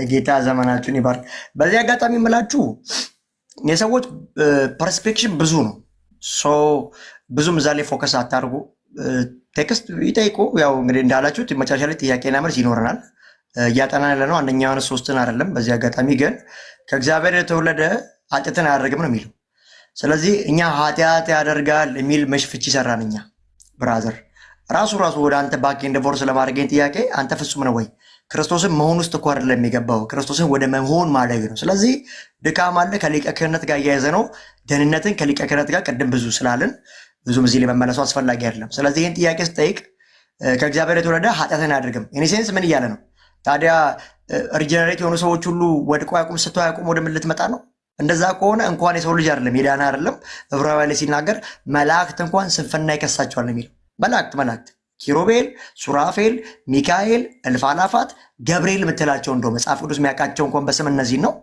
ጌታ ዘመናችሁን ይባርክ። በዚህ አጋጣሚ የምላችሁ የሰዎች ፐርስፔክሽን ብዙ ነው። ብዙም እዛ ላይ ፎከስ አታርጉ። ቴክስት ይጠይቁ። ያው እንግዲህ እንዳላችሁት መጨረሻ ላይ ጥያቄና መልስ ይኖረናል። እያጠናን ያለ ነው አንደኛ ዮሐንስ 3ን አይደለም። በዚህ አጋጣሚ ግን ከእግዚአብሔር የተወለደ ኃጢአትን አያደርግም ነው የሚለው። ስለዚህ እኛ ኃጢአት ያደርጋል የሚል መሽፍቺ ሰራን። እኛ ብራዘር ራሱ ወደ አንተ ባክ ኤንድ ፎርስ ለማድረግ ጥያቄ አንተ ፍጹም ነው ወይ? ክርስቶስን መሆን ውስጥ እኮ አይደለም የሚገባው፣ ክርስቶስን ወደ መሆን ማደግ ነው። ስለዚህ ድካም አለ። ከሊቀ ክህነት ጋር እያያዘ ነው። ደህንነትን ከሊቀ ክህነት ጋር ቅድም ብዙ ስላልን ብዙም እዚህ ላይ መመለሱ አስፈላጊ አይደለም። ስለዚህ ይህን ጥያቄ ስጠይቅ ከእግዚአብሔር የተወለደ ኃጢአትን አያደርግም ኢኒሴንስ ምን እያለ ነው ታዲያ? ሪጀነሬት የሆኑ ሰዎች ሁሉ ወድቆ ያቁም ስቶ ያቁም ወደ ምን ልትመጣ ነው? እንደዛ ከሆነ እንኳን የሰው ልጅ አይደለም የዳነ አይደለም። ዕብራውያን ላይ ሲናገር መላእክት እንኳን ስንፍና ይከሳቸዋል ነው የሚለው። መላእክት ኪሩቤል፣ ሱራፌል፣ ሚካኤል፣ እልፍ አእላፋት፣ ገብርኤል የምትላቸው እንደው መጽሐፍ ቅዱስ የሚያውቃቸው እንኳን በስም እነዚህ ነው።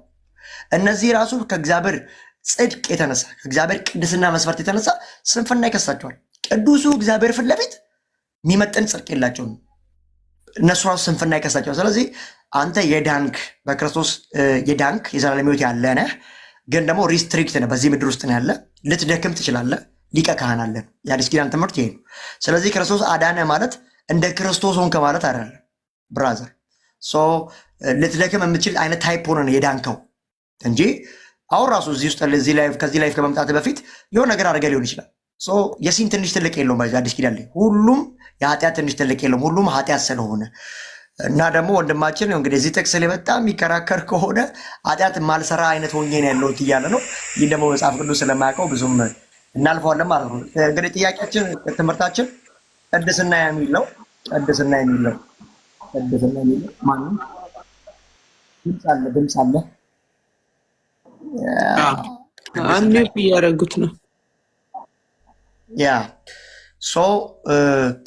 እነዚህ ራሱ ከእግዚአብሔር ጽድቅ የተነሳ ከእግዚአብሔር ቅድስና መስፈርት የተነሳ ስንፍና ይከሳቸዋል። ቅዱሱ እግዚአብሔር ፊት ለፊት የሚመጥን ጽድቅ የላቸውም። እነሱ ራሱ ስንፍና ይከሳቸዋል። ስለዚህ አንተ የዳንክ በክርስቶስ የዳንክ የዘላለም ሕይወት ያለ ነህ፣ ግን ደግሞ ሪስትሪክት ነህ። በዚህ ምድር ውስጥ ነው ያለ። ልትደክም ትችላለህ። ሊቀ ካህን አለን። የአዲስ ኪዳን ትምህርት ይሄ ነው። ስለዚህ ክርስቶስ አዳነ ማለት እንደ ክርስቶስ ሆንክ ማለት አይደለም ብራዘር። ልትደክም የምትችል አይነት ታይፕ ሆነ የዳንከው እንጂ አሁን ራሱ እዚህ ውስጥ ከዚህ ላይፍ ከመምጣት በፊት የሆነ ነገር አድርገህ ሊሆን ይችላል። የሲን ትንሽ ትልቅ የለውም። አዲስ ኪዳን ላይ ሁሉም የኃጢአት ትንሽ ትልቅ የለውም። ሁሉም ኃጢአት ስለሆነ እና ደግሞ ወንድማችን እንግዲህ እዚህ ጥቅስ ላይ በጣም የሚከራከር ከሆነ ኃጢአት ማልሰራ አይነት ሆኜ ነው ያለሁት እያለ ነው። ይህ ደግሞ መጽሐፍ ቅዱስ ስለማያውቀው ብዙም እናልፈዋለን ማለት ነው። እንግዲህ ጥያቄያችን ትምህርታችን ቅድስና የሚለው ማንም ድምፅ አለ አንዴ እያደረጉት ነው። ያ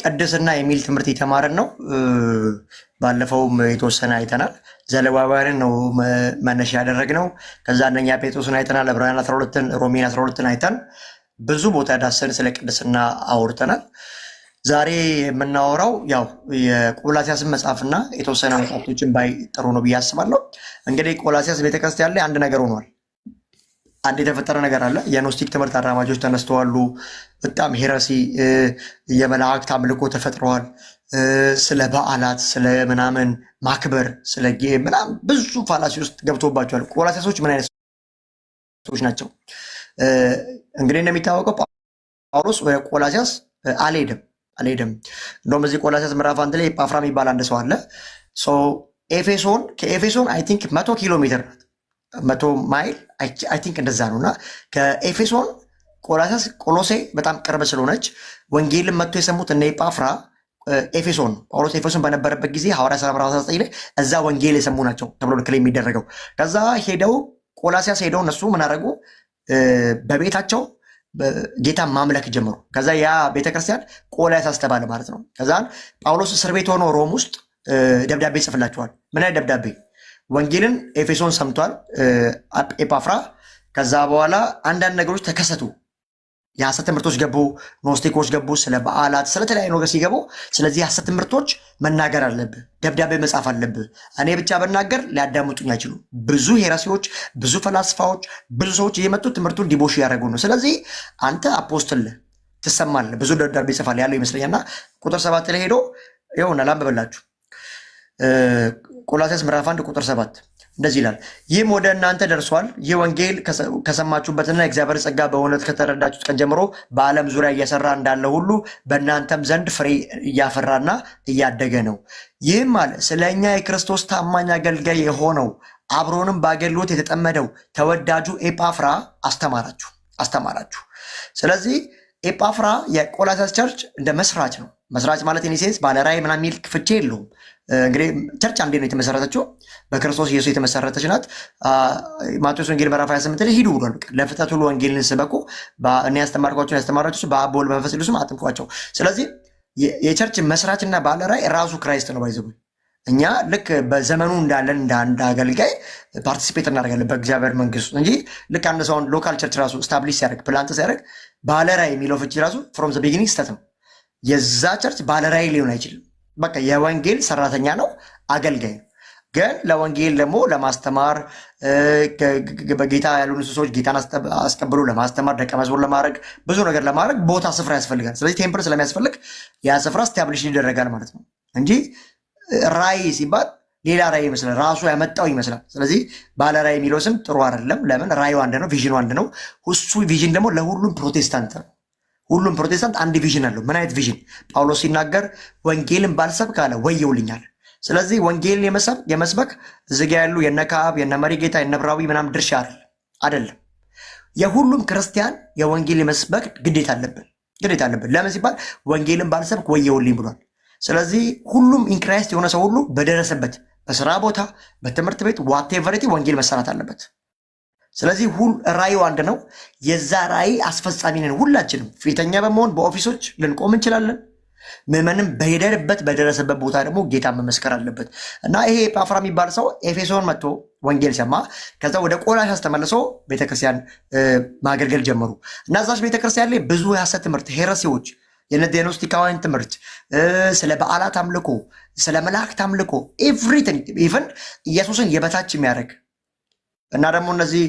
ቅድስና የሚል ትምህርት የተማረን ነው። ባለፈውም የተወሰነ አይተናል። ዘሌዋውያንን ነው መነሻ ያደረግነው። ከዛ አንደኛ ጴጥሮስን አይተናል። ዕብራውያን 12ን ሮሜን 12ን አይተን ብዙ ቦታ ዳሰን ስለ ቅድስና አውርተናል። ዛሬ የምናወራው ያው የቆላሲያስን መጽሐፍና የተወሰነ መጽሐፍቶችን ባይ ጥሩ ነው ብዬ አስባለሁ። እንግዲህ ቆላሲያስ ቤተክርስቲያን ላይ አንድ ነገር ሆኗል። አንድ የተፈጠረ ነገር አለ። የኖስቲክ ትምህርት አራማጆች ተነስተዋሉ። በጣም ሄረሲ የመላእክት አምልኮ ተፈጥረዋል። ስለ በዓላት ስለ ምናምን ማክበር ስለ ምናምን ብዙ ፋላሲ ውስጥ ገብቶባቸዋል። ቆላሲያሶች ምን አይነት ሰዎች ናቸው? እንግዲህ እንደሚታወቀው ጳውሎስ ወደ ቆላሲያስ አልሄድም። እንደውም እዚህ ቆላሲያስ ምዕራፍ 1 ላይ ኤጳፍራ የሚባል አንድ ሰው አለ። ከኤፌሶን አይ ቲንክ 100 ኪሎ ሜትር ናት፣ 100 ማይል አይ ቲንክ እንደዛ ነው። እና ከኤፌሶን ቆሎሴ በጣም ቅርብ ስለሆነች ወንጌልን መጥቶ የሰሙት እነ ኤጳፍራ ኤፌሶን ጳውሎስ ኤፌሶን በነበረበት ጊዜ ሐዋርያት ሥራ ምዕራፍ 19 ላይ እዛ ወንጌል የሰሙ ናቸው ተብሎ ልክ የሚደረገው። ከዛ ሄደው ቆላሲያስ ሄደው እነሱ ምን አደረጉ? በቤታቸው ጌታ ማምለክ ጀመሩ። ከዛ ያ ቤተክርስቲያን ቆላሲያስ ተባለ ማለት ነው። ከዛ ጳውሎስ እስር ቤት ሆኖ ሮም ውስጥ ደብዳቤ ይጽፍላቸዋል። ምን አይነት ደብዳቤ? ወንጌልን ኤፌሶን ሰምቷል ኤጳፍራ። ከዛ በኋላ አንዳንድ ነገሮች ተከሰቱ። የሐሰት ትምህርቶች ገቡ፣ ኖስቲኮች ገቡ፣ ስለ በዓላት ስለተለያዩ ነገር ሲገቡ፣ ስለዚህ የሐሰት ትምህርቶች መናገር አለብህ፣ ደብዳቤ መጻፍ አለብህ። እኔ ብቻ በናገር ሊያዳምጡኝ አይችሉም። ብዙ ሄረሲዎች፣ ብዙ ፈላስፋዎች፣ ብዙ ሰዎች እየመጡ ትምህርቱን ዲቦሽ ያደረጉ ነው። ስለዚህ አንተ አፖስትል ትሰማለህ፣ ብዙ ደብዳቤ ይጽፋል ያለው ይመስለኛልና ቁጥር 7 ላይ ሄዶ ይሆነ ላንብብላችሁ። ቆላስይስ ምዕራፍ 1 ቁጥር 7 እንደዚህ ይላል። ይህም ወደ እናንተ ደርሷል። ይህ ወንጌል ከሰማችሁበትና የእግዚአብሔር ጸጋ በእውነት ከተረዳችሁት ቀን ጀምሮ በዓለም ዙሪያ እየሰራ እንዳለ ሁሉ በእናንተም ዘንድ ፍሬ እያፈራና እያደገ ነው። ይህም አለ ስለ እኛ የክርስቶስ ታማኝ አገልጋይ የሆነው አብሮንም በአገልግሎት የተጠመደው ተወዳጁ ኤጳፍራ አስተማራችሁ። ስለዚህ ኤጳፍራ የቆላስይስ ቸርች እንደ መስራች ነው። መስራች ማለት ኢኒሴንስ ባለራዕይ ምናምን የሚል ፍቺ የለውም። እንግዲህ ቸርች አንዴ ነው የተመሰረተችው፣ በክርስቶስ ኢየሱስ የተመሰረተች ናት። ማቴዎስ ወንጌል ምዕራፍ 28 ላይ ሂዱ ብሏል። ለፍጥረት ሁሉ ወንጌልን ስበኩ፣ እኔ ያስተማርኳቸውን ያስተማራችሁ በአብ በወልድ በመንፈስ ቅዱስም አጥምቋቸው። ስለዚህ የቸርች መስራችና ባለራዕይ ራሱ ክራይስት ነው። ባይዘው እኛ ልክ በዘመኑ እንዳለን እንደ አንድ አገልጋይ ፓርቲሲፔት እናደርጋለን በእግዚአብሔር መንግስት እንጂ ልክ አንድ ሰውን ሎካል ቸርች ራሱ ስታብሊሽ ሲያደርግ ፕላንት ሲያደርግ ባለራዕይ የሚለው ፍቺ ራሱ ፍሮም ዘ ቢጊኒንግ ስተት ነው። የዛ ቸርች ባለራዕይ ሊሆን አይችልም። በቃ የወንጌል ሰራተኛ ነው፣ አገልጋይ ነው። ግን ለወንጌል ደግሞ ለማስተማር በጌታ ያሉን ሰዎች ጌታን አስቀብሎ ለማስተማር ደቀ መዝሙር ለማድረግ ብዙ ነገር ለማድረግ ቦታ ስፍራ ያስፈልጋል። ስለዚህ ቴምፕል ስለሚያስፈልግ ያ ስፍራ ስታብሊሽ ይደረጋል ማለት ነው እንጂ ራእይ ሲባል ሌላ ራእይ ይመስላል፣ ራሱ ያመጣው ይመስላል። ስለዚህ ባለ ራእይ የሚለው ስም ጥሩ አይደለም። ለምን? ራእዩ አንድ ነው፣ ቪዥኑ አንድ ነው። እሱ ቪዥን ደግሞ ለሁሉም ፕሮቴስታንት ነው። ሁሉም ፕሮቴስታንት አንድ ቪዥን አለው። ምን አይነት ቪዥን? ጳውሎስ ሲናገር ወንጌልን ባልሰብክ አለ ወየውልኛል። ስለዚህ ወንጌልን የመስበክ እዚህ ጋ ያሉ የነ ከዓብ የነ መሪጌታ የነ ብራዊ ምናምን ድርሻ አይደለም። የሁሉም ክርስቲያን የወንጌል የመስበክ ግዴታ አለብን። ለምን ሲባል ወንጌልን ባልሰብክ ወየውልኝ ብሏል። ስለዚህ ሁሉም ኢንክራይስት የሆነ ሰው ሁሉ በደረሰበት በስራ ቦታ፣ በትምህርት ቤት ዋቴቨርቲ ወንጌል መሰራት አለበት። ስለዚህ ራእዩ አንድ ነው። የዛ ራእይ አስፈጻሚ ነን ሁላችንም። ፊተኛ በመሆን በኦፊሶች ልንቆም እንችላለን። ምዕመንም በሄደበት በደረሰበት ቦታ ደግሞ ጌታ መመስከር አለበት እና ይሄ ጳፍራ የሚባል ሰው ኤፌሶን መጥቶ ወንጌል ሰማ። ከዛ ወደ ቆላስይስ ተመልሶ ቤተክርስቲያን ማገልገል ጀመሩ እና እዛች ቤተክርስቲያን ላይ ብዙ የሐሰት ትምህርት፣ ሄረሲዎች፣ የኖስቲካውያን ትምህርት፣ ስለ በዓላት አምልኮ፣ ስለ መላእክት አምልኮ ኤቭሪቲንግ ኢቨን ኢየሱስን የበታች የሚያደርግ እና ደግሞ እነዚህ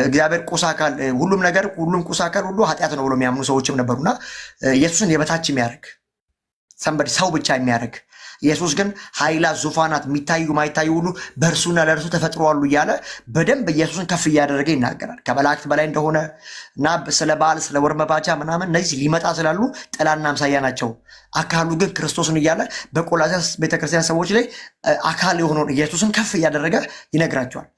እግዚአብሔር ቁስ አካል ሁሉም ቁስ አካል ሁሉ ኃጢአት ነው ብሎ የሚያምኑ ሰዎችም ነበሩና ኢየሱስን የበታች የሚያደርግ ሰው ብቻ የሚያደርግ ኢየሱስ ግን ኃይላት፣ ዙፋናት የሚታዩ ማይታዩ ሁሉ በእርሱና ለእርሱ ተፈጥረዋሉ እያለ በደንብ ኢየሱስን ከፍ እያደረገ ይናገራል። ከመላእክት በላይ እንደሆነ እና ስለ በዓል ስለ ወር መባቻ ምናምን እነዚህ ሊመጣ ስላሉ ጥላና አምሳያ ናቸው፣ አካሉ ግን ክርስቶስን እያለ በቆላስይስ ቤተክርስቲያን ሰዎች ላይ አካል የሆነውን ኢየሱስን ከፍ እያደረገ ይነግራቸዋል።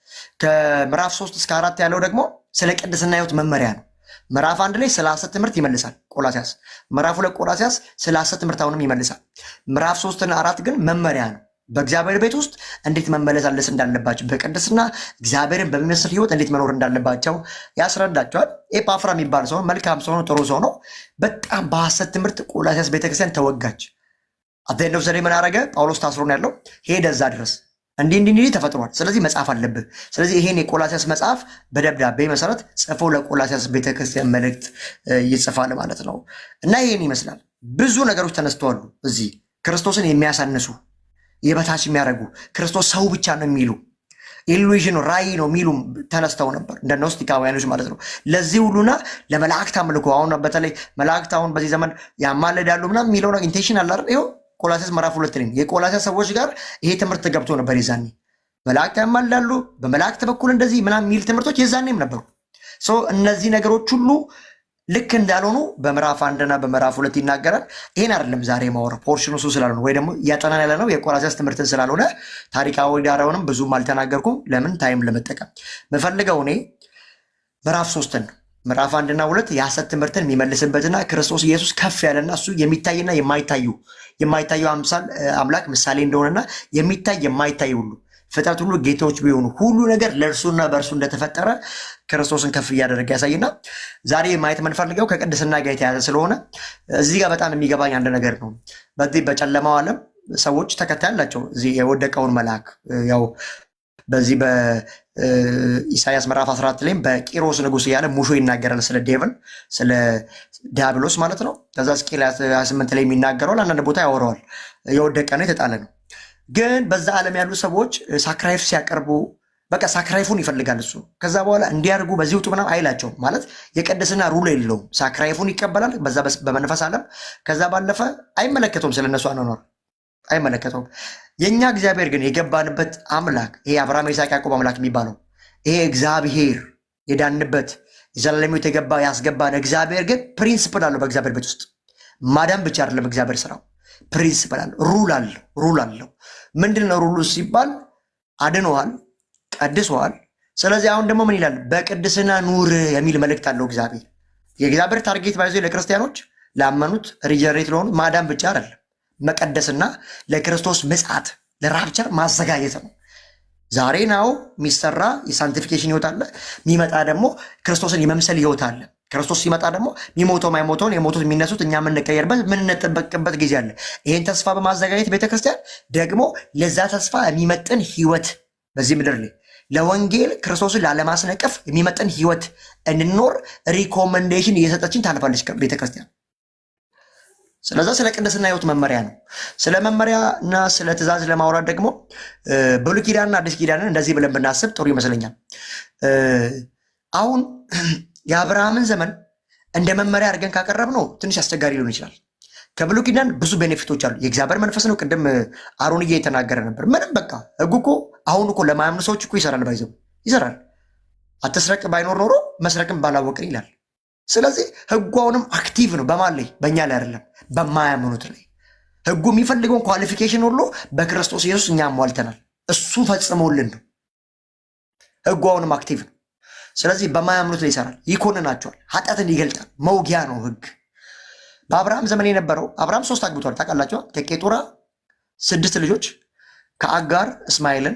ከምዕራፍ 3 እስከ 4 ያለው ደግሞ ስለ ቅድስና ሕይወት መመሪያ ነው። ምዕራፍ 1 ላይ ስለ ሐሰት ትምህርት ይመልሳል ቆላስይስ። ምዕራፍ 2 ቆላስይስ ስለ ሐሰት ትምህርት አሁንም ይመልሳል። ምዕራፍ 3 እና 4 ግን መመሪያ ነው። በእግዚአብሔር ቤት ውስጥ እንዴት መመላለስ እንዳለባቸው፣ በቅድስና እግዚአብሔርን በሚመስል ህይወት እንዴት መኖር እንዳለባቸው ያስረዳቸዋል። ኤጳፍራ የሚባል ሰው መልካም ሰው ነው፣ ጥሩ ሰው ነው። በጣም በሐሰት ትምህርት ቆላስይስ ቤተክርስቲያን ተወጋች። አደነው ዘዴ ምን አረገ? ጳውሎስ ታስሮ ነው ያለው፣ ሄደ እዛ ድረስ እንዲህ ተፈጥሯል። ስለዚህ መጽሐፍ አለብህ። ስለዚህ ይሄን የቆላስይስ መጽሐፍ በደብዳቤ መሰረት ጽፎ ለቆላስይስ ቤተክርስቲያን መልእክት ይጽፋል ማለት ነው። እና ይሄን ይመስላል። ብዙ ነገሮች ተነስተዋሉ እዚህ ክርስቶስን የሚያሳንሱ የበታች የሚያደርጉ ክርስቶስ ሰው ብቻ ነው የሚሉ ኢሉዥን ራእይ ነው የሚሉ ተነስተው ነበር፣ እንደ ኖስቲካውያኖች ማለት ነው። ለዚህ ሁሉና ለመላእክት አምልኮ አሁን በተለይ መላእክት አሁን በዚህ ዘመን ያማልዳሉ ምናምን የሚለው ኢንቴንሽን አለ አይደል? ይኸው ቆላስይስ ምዕራፍ 2 ላይ የቆላስይስ ሰዎች ጋር ይሄ ትምህርት ገብቶ ነበር። የዛኔ መላእክት ያማልዳሉ በመላእክት በኩል እንደዚህ ምናምን የሚል ትምህርቶች የዛኔም ነበሩ። እነዚህ ነገሮች ሁሉ ልክ እንዳልሆኑ በምዕራፍ 1 እና በምዕራፍ 2 ይናገራል። ይሄን አይደለም ዛሬ ማወራ ፖርሽኑ እሱ ስላልሆነ ወይ ደግሞ እያጠናን ያለ ነው የቆላስይስ ትምህርትን ስላልሆነ ታሪካዊ ዳራውንም ብዙም አልተናገርኩም። ለምን ታይም ለመጠቀም መፈልገው እኔ ምዕራፍ 3 ነው። ምዕራፍ 1 እና 2 የሐሰት ትምህርትን የሚመልስበትና ክርስቶስ ኢየሱስ ከፍ ያለና እሱ የሚታይና የማይታዩ አምላክ ምሳሌ እንደሆነና የሚታይ የማይታይ ሁሉ ፍጥረት ሁሉ ጌታዎች ቢሆኑ ሁሉ ነገር ለእርሱና በእርሱ እንደተፈጠረ ክርስቶስን ከፍ እያደረገ ያሳይና ዛሬ ማየት የምንፈልገው ከቅድስና ጋር የተያዘ ስለሆነ እዚህ ጋር በጣም የሚገባኝ አንድ ነገር ነው። በዚህ በጨለማው ዓለም ሰዎች ተከታይ አላቸው። እዚህ የወደቀውን መልአክ ያው በዚህ በኢሳያስ ምዕራፍ 14 ላይም በቂሮስ ንጉሥ እያለ ሙሾ ይናገራል ስለ ዴቭን ስለ ዲያብሎስ ማለት ነው። ከዛ ሕዝቅኤል 28 ላይ የሚናገረዋል፣ አንዳንድ ቦታ ያወራዋል። የወደቀ ነው፣ የተጣለ ነው። ግን በዛ ዓለም ያሉ ሰዎች ሳክራይፍ ሲያቀርቡ በቃ ሳክራይፉን ይፈልጋል እሱ። ከዛ በኋላ እንዲያርጉ በዚህ ውጡ ምናምን አይላቸውም። ማለት የቅድስና ሩል የለውም። ሳክራይፉን ይቀበላል በዛ በመንፈስ ዓለም። ከዛ ባለፈ አይመለከተውም፣ ስለነሱ አኗኗር አይመለከተውም። የእኛ እግዚአብሔር ግን የገባንበት አምላክ ይሄ አብርሃም ይስሐቅ ያዕቆብ አምላክ የሚባለው ይሄ እግዚአብሔር የዳንበት የዘላለም ሕይወት የገባ ያስገባን እግዚአብሔር ግን ፕሪንስፕል አለው። በእግዚአብሔር ቤት ውስጥ ማዳን ብቻ አይደለም እግዚአብሔር ስራው፣ ፕሪንስፕል አለው፣ ሩል አለው። ምንድን ነው ሩሉ ሲባል አድነዋል፣ ቀድሰዋል። ስለዚህ አሁን ደግሞ ምን ይላል? በቅድስና ኑር የሚል መልእክት አለው እግዚአብሔር። የእግዚአብሔር ታርጌት ባይዞ ለክርስቲያኖች ላመኑት ሪጀሬት ለሆኑ ማዳን ብቻ አይደለም መቀደስና ለክርስቶስ ምጽአት ለራፕቸር ማዘጋጀት ነው። ዛሬ ናው የሚሰራ የሳንቲፊኬሽን ህይወት አለ። የሚመጣ ደግሞ ክርስቶስን የመምሰል ህይወት አለ። ክርስቶስ ሲመጣ ደግሞ የሚሞተው ማይሞተውን የሞቱት የሚነሱት እኛ የምንቀየርበት የምንጠበቅበት ጊዜ አለ። ይህን ተስፋ በማዘጋጀት ቤተክርስቲያን ደግሞ ለዛ ተስፋ የሚመጥን ህይወት በዚህ ምድር ላይ ለወንጌል ክርስቶስን ላለማስነቀፍ የሚመጥን ህይወት እንድኖር ሪኮመንዴሽን እየሰጠችን ታልፋለች ቤተክርስቲያን። ስለዛ ስለ ቅድስና ህይወት መመሪያ ነው። ስለ መመሪያ እና ስለ ትእዛዝ ለማውራት ደግሞ ብሉይ ኪዳንና አዲስ ኪዳንን እንደዚህ ብለን ብናስብ ጥሩ ይመስለኛል። አሁን የአብርሃምን ዘመን እንደ መመሪያ አድርገን ካቀረብ ነው ትንሽ አስቸጋሪ ሊሆን ይችላል። ከብሉይ ኪዳን ብዙ ቤኔፊቶች አሉ። የእግዚአብሔር መንፈስ ነው። ቅድም አሮንዬ የተናገረ ነበር። ምንም በቃ ህጉ እኮ አሁን እኮ ለማያምኑ ሰዎች እኮ ይሰራል፣ ባይዘው ይሰራል። አትስረቅ ባይኖር ኖሮ መስረቅም ባላወቅን ይላል። ስለዚህ ህጉ አሁንም አክቲቭ ነው። በማን ላይ? በእኛ ላይ አይደለም፣ በማያምኑት ላይ። ህጉ የሚፈልገውን ኳሊፊኬሽን ሁሉ በክርስቶስ ኢየሱስ እኛ ሟልተናል። እሱ ፈጽሞልን ነው። ህጉ አሁንም አክቲቭ ነው። ስለዚህ በማያምኑት ላይ ይሰራል፣ ይኮንናቸዋል፣ ኃጢአትን ይገልጣል። መውጊያ ነው ህግ። በአብርሃም ዘመን የነበረው አብርሃም 3 አግብቷል ታውቃላችኋል። ከቄጡራ 6 ልጆች፣ ከአጋር እስማኤልን፣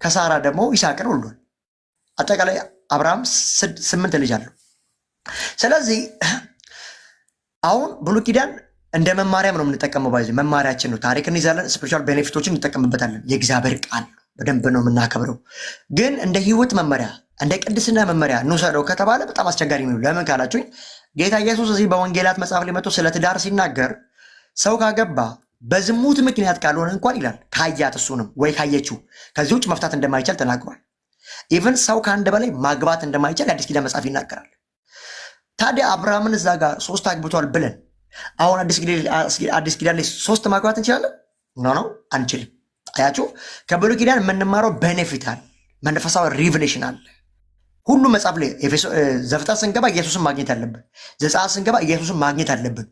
ከሳራ ደግሞ ይስሐቅን ወልዷል። አጠቃላይ አብርሃም 8 ልጅ አለው። ስለዚህ አሁን ብሉይ ኪዳን እንደ መማሪያም ነው የምንጠቀመው። ባይዘ መማሪያችን ነው። ታሪክ እንይዛለን፣ ስፒሪቹዋል ቤኔፊቶችን እንጠቀምበታለን። የእግዚአብሔር ቃል በደንብ ነው የምናከብረው። ግን እንደ ህይወት መመሪያ፣ እንደ ቅድስና መመሪያ እንውሰደው ከተባለ በጣም አስቸጋሪ ነው። ለምን ካላችሁኝ ጌታ ኢየሱስ እዚህ በወንጌላት መጽሐፍ ላይ መጥቶ ስለ ትዳር ሲናገር ሰው ካገባ በዝሙት ምክንያት ካልሆነ እንኳን ይላል ካያት እሱንም ወይ ካየችው ከዚህ ውጭ መፍታት እንደማይቻል ተናግሯል። ኢቨን ሰው ከአንድ በላይ ማግባት እንደማይቻል የአዲስ ኪዳን መጽሐፍ ይናገራል። ታዲያ አብርሃምን እዛ ጋር 3 አግብቷል ብለን አሁን አዲስ ኪዳን ላይ 3 ማግባት እንችላለን? ኖ አንችልም። አያችሁ፣ ከብሉይ ኪዳን የምንማረው ቤኔፊት አለ፣ መንፈሳዊ ሪቨሌሽን አለ። ሁሉ መጽሐፍ ላይ ዘፍጥረት ስንገባ ኢየሱስን ማግኘት አለብን። ዘጸአት ስንገባ ኢየሱስን ማግኘት አለብን።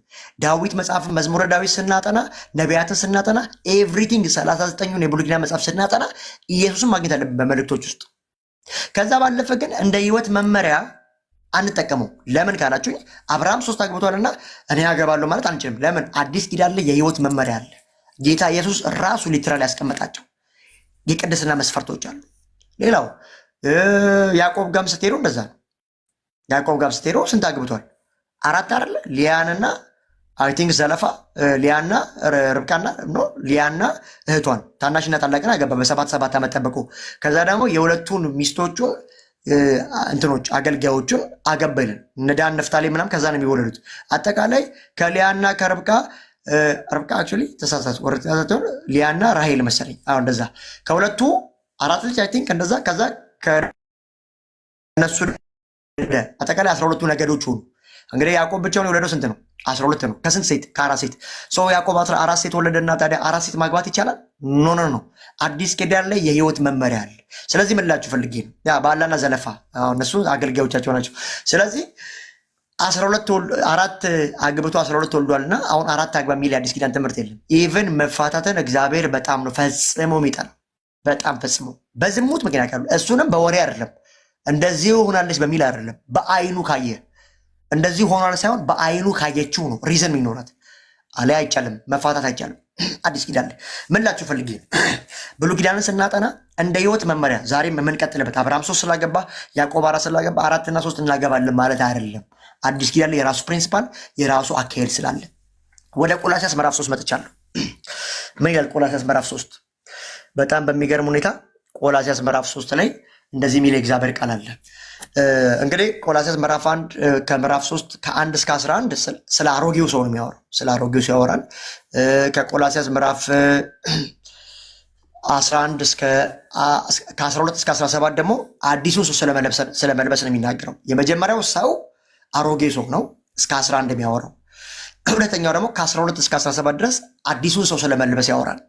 ዳዊት መጽሐፍ መዝሙረ ዳዊት ስናጠና፣ ነቢያትን ስናጠና፣ ኤቭሪቲንግ 39ኙን የብሉይ ኪዳን መጽሐፍ ስናጠና ኢየሱስን ማግኘት አለብን በመልእክቶች ውስጥ። ከዛ ባለፈ ግን እንደ ህይወት መመሪያ አንጠቀመው። ለምን ካላችሁኝ አብርሃም 3 አግብቷልና እኔ ያገባለሁ ማለት አንችልም። ለምን? አዲስ ኪዳን ላይ የህይወት መመሪያ አለ። ጌታ ኢየሱስ ራሱ ሊትራል ያስቀመጣቸው የቅድስና መስፈርቶች አሉ። ሌላው ያዕቆብ ጋም ስትሄዱ እንደዛ ነው። ያዕቆብ ጋም ስትሄዱ ስንት አግብቷል? 4 አይደለ? ሊያንና አይ ቲንክ ዘለፋ ሊያና ርብቃና ሊያና እህቷን ታናሽና ታላቅን አገባ። በ7 ዓመት ጠበቁ። ከዛ ደግሞ የሁለቱን ሚስቶቹን እንትኖች አገልጋዮቹን አገባይልን ነዳን ነፍታሌ ምናም ከዛ ነው የሚወለዱት። አጠቃላይ ከሊያና ከርብቃ አክቹዋሊ ተሳሳቱ ሊያና ራሄል መሰለኝ። አሁን እንደዛ ከሁለቱ 4 ልጅ አይ ቲንክ እንደዛ። ከዛ ከነሱ አጠቃላይ 12ቱ ነገዶች ሆኑ። እንግዲህ ያዕቆብ ብቻውን የወለደው ስንት ነው? 12 ነው። ከስንት ሴት? ከ4 ሴት። ሰው ያዕቆብ 4 ሴት ወለደና ታዲያ 4 ሴት ማግባት ይቻላል? ኖ። አዲስ ኪዳን ላይ የህይወት መመሪያ አለ። ስለዚህ ምን ላችሁ ፈልጌ ነው ያ ባላና ዘለፋ እነሱ አገልጋዮቻቸው ናቸው። ስለዚህ 4 አግብቶ 12 ወልዷልና አሁን 4 አግባ የሚል አዲስ ኪዳን ትምህርት የለም። ኢቭን መፋታትን እግዚአብሔር በጣም ነው ፈጽሞ የሚጠላ፣ በጣም ፈጽሞ። በዝሙት ምክንያት ካሉ እሱንም በወሬ አይደለም እንደዚህ ሆናለች በሚል አይደለም፣ በአይኑ ካየ እንደዚህ ሆኗል ሳይሆን በአይኑ ካየችው ነው ሪዝን የሚኖራት። አለያ አይቻልም፣ መፋታት አይቻልም። አዲስ ኪዳን ምን ላችሁ ፈልጌ ብሉይ ኪዳንን ስናጠና እንደ ህይወት መመሪያ ዛሬም የምንቀጥልበት አብርሃም 3 ስላገባ ያዕቆብ 4 ስላገባ 4 እና 3 እናገባለን ማለት አይደለም። አዲስ ኪዳን ላይ የራሱ ፕሪንሲፓል የራሱ አካሄድ ስላለ ወደ ቆላሲያስ ምዕራፍ 3 መጥቻለሁ። ምን ይላል ቆላሲያስ ምዕራፍ 3? በጣም በሚገርም ሁኔታ ቆላሲያስ ምዕራፍ 3 ላይ እንደዚህ የሚል የእግዚአብሔር ቃል አለ። እንግዲህ ቆላሲያስ ምዕራፍ 1 ከምዕራፍ 3 ከ1 እስከ 11 ስለ አሮጌው ሰው ነው የሚያወራው። ስለ አሮጌው ሰው ያወራል። ከቆላሲያስ ምዕራፍ 11 ከ12 እስከ 17 ደግሞ አዲሱን ሰው ስለመልበስ ነው የሚናገረው። የመጀመሪያው ሰው አሮጌ ሰው ነው እስከ 11 የሚያወራው። ሁለተኛው ደግሞ ከ12 እስከ 17 ድረስ አዲሱን ሰው ስለመልበስ ያወራል።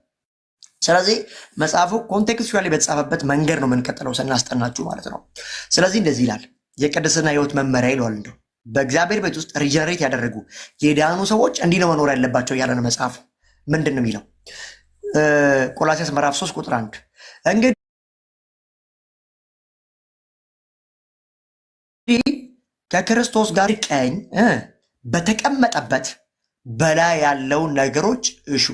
ስለዚህ መጽሐፉ ኮንቴክስቹዋሊ በተጻፈበት መንገድ ነው የምንቀጥለው ስናስጠናችሁ ማለት ነው። ስለዚህ እንደዚህ ይላል፣ የቅድስና ህይወት መመሪያ ይለዋል። እንደው በእግዚአብሔር ቤት ውስጥ ሪጀነሬት ያደረጉ የዳኑ ሰዎች እንዲህ ነው መኖር ያለባቸው ያለ ነው መጽሐፉ። ምንድን ነው የሚለው? ቆላሲያስ ምዕራፍ 3 ቁጥር 1 እንግዲህ ከክርስቶስ ጋር ቀኝ በተቀመጠበት በላይ ያለውን ነገሮች እሹ።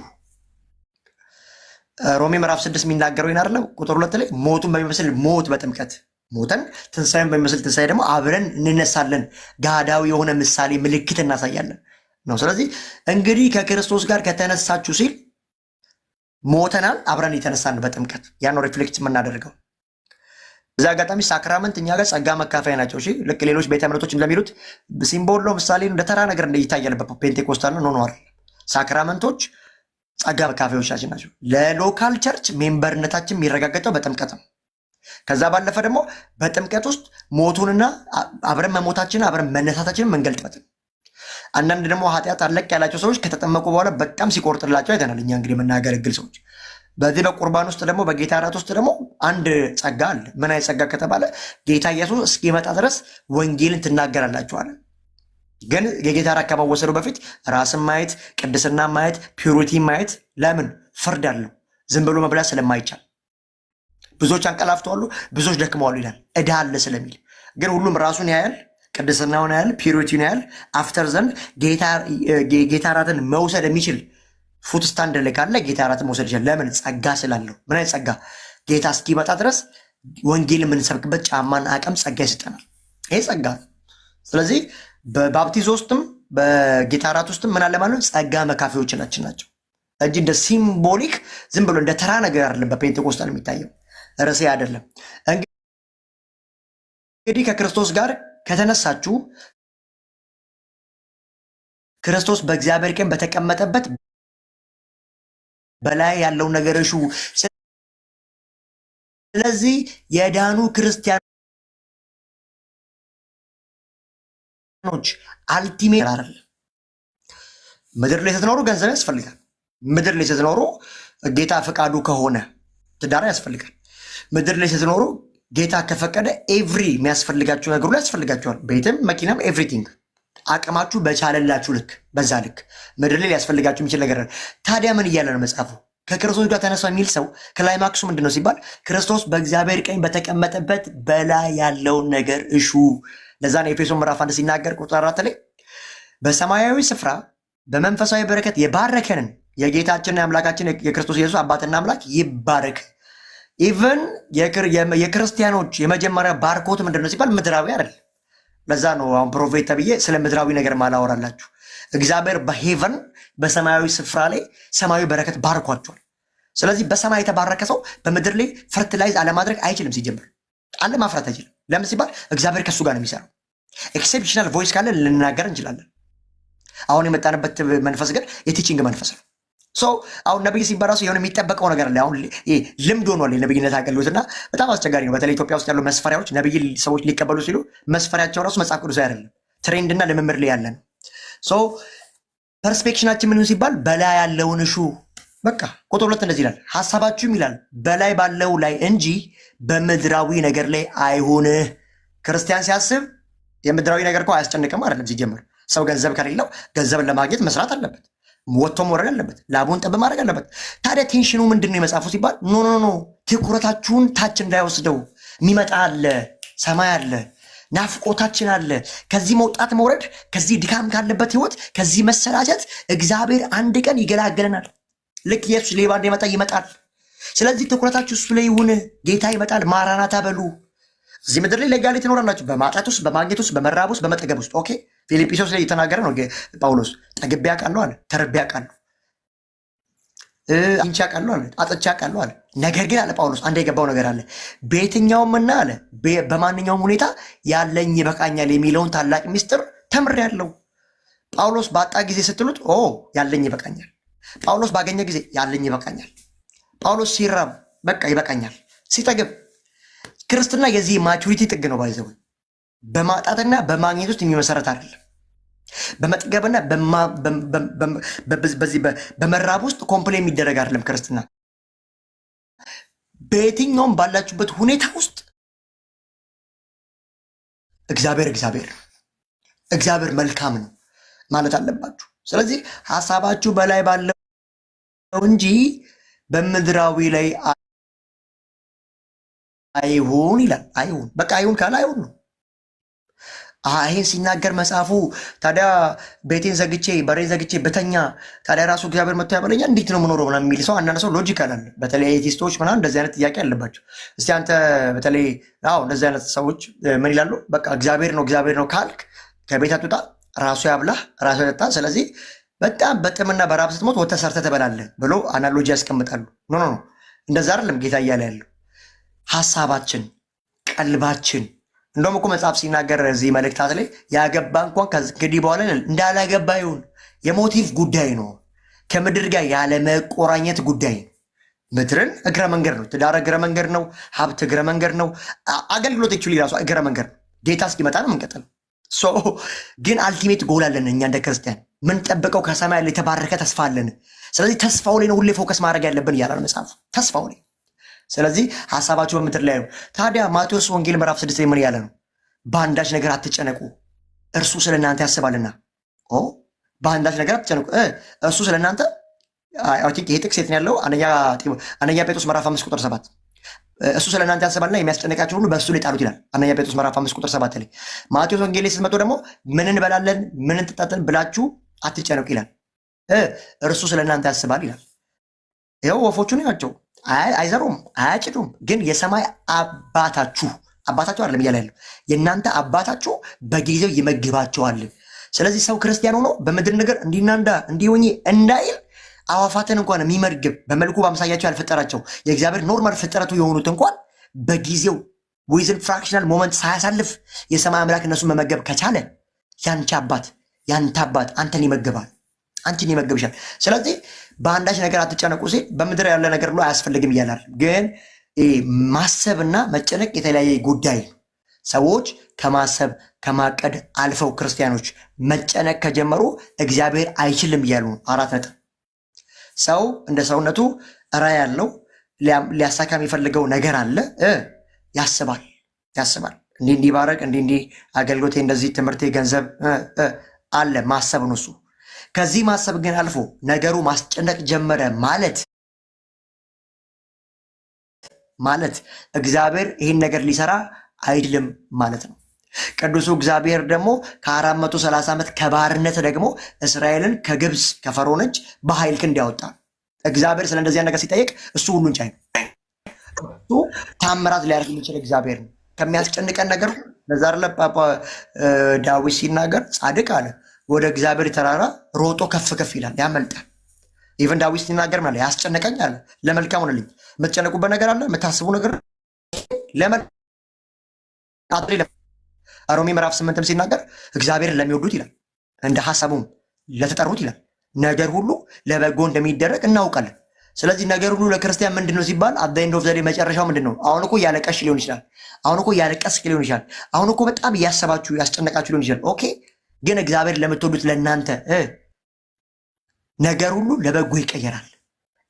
ሮሜ ምዕራፍ 6 የሚናገረው ይናርለ ቁጥር 2 ላይ ሞቱን በሚመስል ሞት በጥምቀት ሞተን ትንሳኤን በሚመስል ትንሳኤ ደግሞ አብረን እንነሳለን። ጋዳዊ የሆነ ምሳሌ ምልክት እናሳያለን ነው። ስለዚህ እንግዲህ ከክርስቶስ ጋር ከተነሳችሁ ሲል ሞተናል፣ አብረን የተነሳን በጥምቀት ያ ነው ሪፍሌክት የምናደርገው። እዛ አጋጣሚ ሳክራመንት እኛ ጋር ጸጋ መካፈያ ናቸው። እሺ ልክ ሌሎች ቤተ እምነቶች እንደሚሉት ሲምቦል ነው፣ ምሳሌ እንደ ተራ ነገር ይታያል። በፔንቴኮስታል ነው ኖር ሳክራመንቶች ጸጋ መካፈያዎቻችን ናቸው። ለሎካል ቸርች ሜምበርነታችን የሚረጋገጠው በጥምቀት ነው። ከዛ ባለፈ ደግሞ በጥምቀት ውስጥ ሞቱንና አብረን መሞታችንን አብረን መነሳታችንን የምንገልጥበት ነው። አንዳንድ ደግሞ ኃጢአት አለቅ ያላቸው ሰዎች ከተጠመቁ በኋላ በጣም ሲቆርጥላቸው አይተናል። እኛ እንግዲህ የምናገለግል ሰዎች በዚህ በቁርባን ውስጥ ደግሞ በጌታ እራት ውስጥ ደግሞ አንድ ጸጋ አለ። ምን አይነት ጸጋ ከተባለ ጌታ ኢየሱስ እስኪመጣ ድረስ ወንጌልን ትናገራላችኋል። ግን የጌታ እራት ከመወሰዱ በፊት ራስን ማየት፣ ቅድስና ማየት፣ ፒዩሪቲ ማየት። ለምን? ፍርድ አለው። ዝም ብሎ መብላት ስለማይቻል ብዙዎች አንቀላፍተዋሉ፣ ብዙዎች ደክመዋሉ ይላል። ዕዳ አለ ስለሚል ግን ሁሉም ራሱን ያያል፣ ቅድስናውን ያያል፣ ፒዩሪቲውን ያያል። አፍተር ዘንድ ጌታ እራትን መውሰድ የሚችል ፉት ስታንድ ላይ ካለ ጌታ እራትን መውሰድ ይችላል። ለምን? ጸጋ ስላለው። ምን አይነት ጸጋ? ጌታ እስኪመጣ ድረስ ወንጌል የምንሰብክበት ጫማን አቅም ጸጋ ይሰጠናል። ይሄ ጸጋ ነው። ስለዚህ በባፕቲዞ ውስጥም በጌታ እራት ውስጥም ምን አለ ማለት ነው? ጸጋ መካፈያዎቻችን ናቸው እንጂ እንደ ሲምቦሊክ ዝም ብሎ እንደ ተራ ነገር አይደለም። በፔንቴኮስታል የሚታየው ርዕሴ አይደለም። እንግዲህ ከክርስቶስ ጋር ከተነሳችሁ ክርስቶስ በእግዚአብሔር ቀኝ በተቀመጠበት በላይ ያለውን ነገር እሹ። ስለዚህ የዳኑ ክርስቲያኖች አልቲሜት አይደለም። ምድር ላይ ስትኖሩ ገንዘብ ያስፈልጋል። ምድር ላይ ስትኖሩ ጌታ ፈቃዱ ከሆነ ትዳር ያስፈልጋል። ምድር ላይ ስትኖሩ ጌታ ከፈቀደ ኤቭሪ የሚያስፈልጋችሁ ነገር ሁሉ ያስፈልጋችኋል። ቤትም፣ መኪናም፣ ኤቭሪቲንግ አቅማችሁ በቻለላችሁ ልክ በዛ ልክ ምድር ላይ ሊያስፈልጋችሁ የሚችል ነገር። ታዲያ ምን እያለ ነው መጽሐፉ? ከክርስቶስ ጋር ተነሳ የሚል ሰው ክላይማክሱ ምንድን ነው ሲባል ክርስቶስ በእግዚአብሔር ቀኝ በተቀመጠበት በላይ ያለውን ነገር እሹ። ለዛ ነው ኤፌሶን ምዕራፍ 1 ሲናገር ቁጥር 4 ላይ በሰማያዊ ስፍራ በመንፈሳዊ በረከት የባረከንን የጌታችንና የአምላካችን የክርስቶስ ኢየሱስ አባትና አምላክ ይባረክ። ኢቨን የክርስቲያኖች የመጀመሪያ ባርኮት ምንድን ነው ሲባል ምድራዊ አይደል። ለዛ ነው አሁን ፕሮፌት ተብዬ ስለ ምድራዊ ነገር ማላወራላችሁ። እግዚአብሔር በሄቨን በሰማያዊ ስፍራ ላይ ሰማያዊ በረከት ባርኳቸዋል። ስለዚህ በሰማይ የተባረከ ሰው በምድር ላይ ፈርቲላይዝ አለማድረግ አይችልም። ሲጀምር አለ ማፍራት አይችልም። ለምን ሲባል እግዚአብሔር ከሱ ጋር ነው የሚሰራው። ኤክሴፕሽናል ቮይስ ካለ ልንናገር እንችላለን። አሁን የመጣንበት መንፈስ ግን የቲቺንግ መንፈስ ነው። አሁን ነብይ ሲባል ራሱ የሆነ የሚጠበቀው ነገር አለ። አሁን ልምድ ሆኗል የነብይነት አገልግሎት እና በጣም አስቸጋሪ ነው። በተለይ ኢትዮጵያ ውስጥ ያሉ መስፈሪያዎች ነብይ ሰዎች ሊቀበሉ ሲሉ መስፈሪያቸው ራሱ መጽሐፍ ቅዱስ አይደለም፣ ትሬንድና ልምምድ ላይ ያለ ነው። ፐርስፔክሽናችን ምን ሲባል በላይ ያለውን እሹ። በቃ ቁጥር 2 እንደዚህ ይላል፣ ሐሳባችሁም ይላል በላይ ባለው ላይ እንጂ በምድራዊ ነገር ላይ አይሁን። ክርስቲያን ሲያስብ የምድራዊ ነገር እኮ አያስጨንቅም አይደለም። ሲጀምር ሰው ገንዘብ ከሌለው ገንዘብን ለማግኘት መስራት አለበት፣ ወጥቶ መውረድ አለበት፣ ላቡን ጠብ ማድረግ አለበት። ታዲያ ቴንሽኑ ምንድን ነው የመጽሐፉ ሲባል ኖ ትኩረታችሁን ታች እንዳይወስደው የሚመጣ አለ፣ ሰማይ አለ፣ ናፍቆታችን አለ። ከዚህ መውጣት መውረድ፣ ከዚህ ድካም ካለበት ህይወት፣ ከዚህ መሰላቸት እግዚአብሔር አንድ ቀን ይገላገለናል። ልክ ኢየሱስ ሌባ እንደመጣ ይመጣል። ስለዚህ ትኩረታችሁ እሱ ላይ ይሁን። ጌታ ይመጣል። ማራናታ በሉ። እዚህ ምድር ላይ ሌጋሊ ትኖራላችሁ፣ በማጣት ውስጥ፣ በማግኘት ውስጥ፣ በመራብ ውስጥ፣ በመጠገብ ውስጥ። ኦኬ ፊልጵስዩስ ላይ የተናገረ ነው ጳውሎስ። ጠግቤ አውቃለሁ አለ፣ ተርቤ አውቃለሁ፣ አግኝቼ አውቃለሁ አለ፣ አጥቼ አውቃለሁ አለ። ነገር ግን አለ ጳውሎስ አንድ የገባው ነገር አለ። በየትኛውምና አለ በማንኛውም ሁኔታ ያለኝ ይበቃኛል የሚለውን ታላቅ ሚስጥር ተምሬያለሁ። ጳውሎስ ባጣ ጊዜ ስትሉት ያለኝ ይበቃኛል። ጳውሎስ ባገኘ ጊዜ ያለኝ ይበቃኛል። ጳውሎስ ሲራብ በቃ ይበቃኛል፣ ሲጠግብ። ክርስትና የዚህ ማቹሪቲ ጥግ ነው። ባይዘው በማጣትና በማግኘት ውስጥ የሚመሰረት አይደለም። በመጥገብና በዚህ በመራብ ውስጥ ኮምፕሌን የሚደረግ አይደለም ክርስትና። በየትኛውም ባላችሁበት ሁኔታ ውስጥ እግዚአብሔር መልካም ነው ማለት አለባችሁ። ስለዚህ ሐሳባችሁ በላይ ባለው እንጂ በምድራዊ ላይ አይሁን ይላል። አይሁን በቃ አይሁን ካለ አይሁን ነው። ይሄን ሲናገር መጽሐፉ ታዲያ ቤቴን ዘግቼ በሬን ዘግቼ በተኛ ታዲያ ራሱ እግዚአብሔር መጥቶ ያበለኛል እንዴት ነው የምኖረው ምናምን የሚል ሰው አንዳንድ ሰው ሎጂካል አለ። በተለይ ኤቲስቶች ምናምን እንደዚህ አይነት ጥያቄ አለባቸው። እስቲ አንተ በተለይ እንደዚህ አይነት ሰዎች ምን ይላሉ? በቃ እግዚአብሔር ነው ካልክ ከቤት አትውጣ፣ ራሱ ያብላህ፣ ራሱ ያጠጣ። ስለዚህ በጣም በጥምና በራብ ስትሞት ወጥተህ ሰርተህ ትበላለህ ብሎ አናሎጂ ያስቀምጣሉ። ኖ እንደዛ አይደለም ጌታ እያለ ያለው። ሐሳባችን፣ ቀልባችን እንደውም እኮ መጽሐፍ ሲናገር እዚህ መልእክታት ላይ ያገባ እንኳን ከእንግዲህ በኋላ እንዳላገባ ይሁን። የሞቲቭ ጉዳይ ነው። ከምድር ጋር ያለ መቆራኘት ጉዳይ። ምድርን እግረ መንገድ ነው፣ ትዳር እግረ መንገድ ነው፣ ሀብት እግረ መንገድ ነው፣ አገልግሎት ኤክቹዋሊ ራሱ እግረ መንገድ ነው። ጌታ እስኪመጣ ነው የምንቀጥለው። ግን አልቲሜት ጎል አለን እኛ እንደ ክርስቲያን ምንጠብቀው ከሰማይ ያለ የተባረከ ተስፋ አለን። ስለዚህ ተስፋው ላይ ነው ሁሌ ፎከስ ማድረግ ያለብን እያለ ነው መጽሐፉ፣ ተስፋው ላይ። ስለዚህ ሀሳባችሁ በምድር ላይ ነው። ታዲያ ማቴዎስ ወንጌል ምዕራፍ 6 ምን ያለ ነው? በአንዳች ነገር አትጨነቁ እርሱ ስለ እናንተ ያስባልና። በአንዳች ነገር አትጨነቁ እርሱ ስለ እናንተ። ይሄ ጥቅስ የት ነው ያለው? አንደኛ ጴጥሮስ ምዕራፍ 5 ቁጥር 7 እሱ ስለ እናንተ ያስባልና የሚያስጨነቃችሁ ሁሉ በእሱ ላይ ጣሉት ይላል። አንደኛ ጴጥሮስ ምዕራፍ 5 ቁጥር 7 ላይ። ማቴዎስ ወንጌል ላይ ስትመጡ ደግሞ ምን እንበላለን ምን እንጠጣለን ብላችሁ አትጨነቁ ይላል። እርሱ ስለ እናንተ ያስባል ይላል። ይኸው ወፎቹ ናቸው፣ አይዘሩም አያጭዱም፣ ግን የሰማይ አባታችሁ አይደለም እያለ ያለው የእናንተ አባታችሁ በጊዜው ይመግባቸዋል። ስለዚህ ሰው ክርስቲያን ሆኖ በምድር ነገር እንዲናንዳ እንዲሆኝ እንዳይል አዋፋትን እንኳን የሚመግብ በመልኩ በአምሳያቸው ያልፈጠራቸው የእግዚአብሔር ኖርማል ፍጥረቱ የሆኑት እንኳን በጊዜው ዊዝን ፍራክሽናል ሞመንት ሳያሳልፍ የሰማይ አምላክ እነሱን መመገብ ከቻለ ያንቺ አባት ያንተ አባት አንተን ይመግባል፣ አንቺን ይመግብሻል። ስለዚህ በአንዳች ነገር አትጨነቁ ሲል በምድር ያለ ነገር ብሎ አያስፈልግም እያላል። ግን ማሰብና መጨነቅ የተለያየ ጉዳይ ነው። ሰዎች ከማሰብ ከማቀድ አልፈው ክርስቲያኖች መጨነቅ ከጀመሩ እግዚአብሔር አይችልም እያሉ ነው። 4 ነጥብ። ሰው እንደ ሰውነቱ ራዕይ ያለው ሊያሳካ የሚፈልገው ነገር አለ። ያስባል እንዲህ ባረግ እንዲህ አገልግሎቴ እንደዚህ ትምህርቴ ገንዘብ አለ ማሰብ ነው እሱ። ከዚህ ማሰብ ግን አልፎ ነገሩ ማስጨነቅ ጀመረ ማለት እግዚአብሔር ይህን ነገር ሊሰራ አይችልም ማለት ነው። ቅዱሱ እግዚአብሔር ደግሞ ከ430 ዓመት ከባርነት ደግሞ እስራኤልን ከግብፅ ከፈርዖን እጅ በኃይል ክንድ ያወጣ እግዚአብሔር። ስለ እንደዚያ ነገር ሲጠየቅ እሱ ሁሉን ቻይ ነው። እሱ ታምራት ሊያደርግ የሚችል እግዚአብሔር ነው። ከሚያስጨንቀን ነገር ለዛር ለጳጳ ዳዊት ሲናገር ጻድቅ አለ ወደ እግዚአብሔር ተራራ ሮጦ ከፍ ከፍ ይላል ያመልጣል። ኢቨን ዳዊት ሲናገር ማለት ያስጨነቀኝ አለ ለመልካም ሆነልኝ። የምትጨነቁበት ነገር አለ፣ የምታስቡ ነገር ሮሜ ምዕራፍ 8 ሲናገር እግዚአብሔርን ለሚወዱት ይላል እንደ ሀሳቡም ለተጠሩት ይላል ነገር ሁሉ ለበጎ እንደሚደረግ እናውቃለን። ስለዚህ ነገር ሁሉ ለክርስቲያን ምንድን ነው ሲባል አት ዘ ኤንድ ኦፍ ዘ ዴይ መጨረሻው ምንድን ነው? አሁን እኮ እያለቀሽ ሊሆን ይችላል። አሁን እኮ እያለቀስክ ሊሆን ይችላል። አሁን እኮ በጣም እያሰባችሁ ያስጨነቃችሁ ሊሆን ይችላል። ኦኬ፣ ግን እግዚአብሔር ለምትወዱት ለእናንተ ነገር ሁሉ ለበጎ ይቀየራል።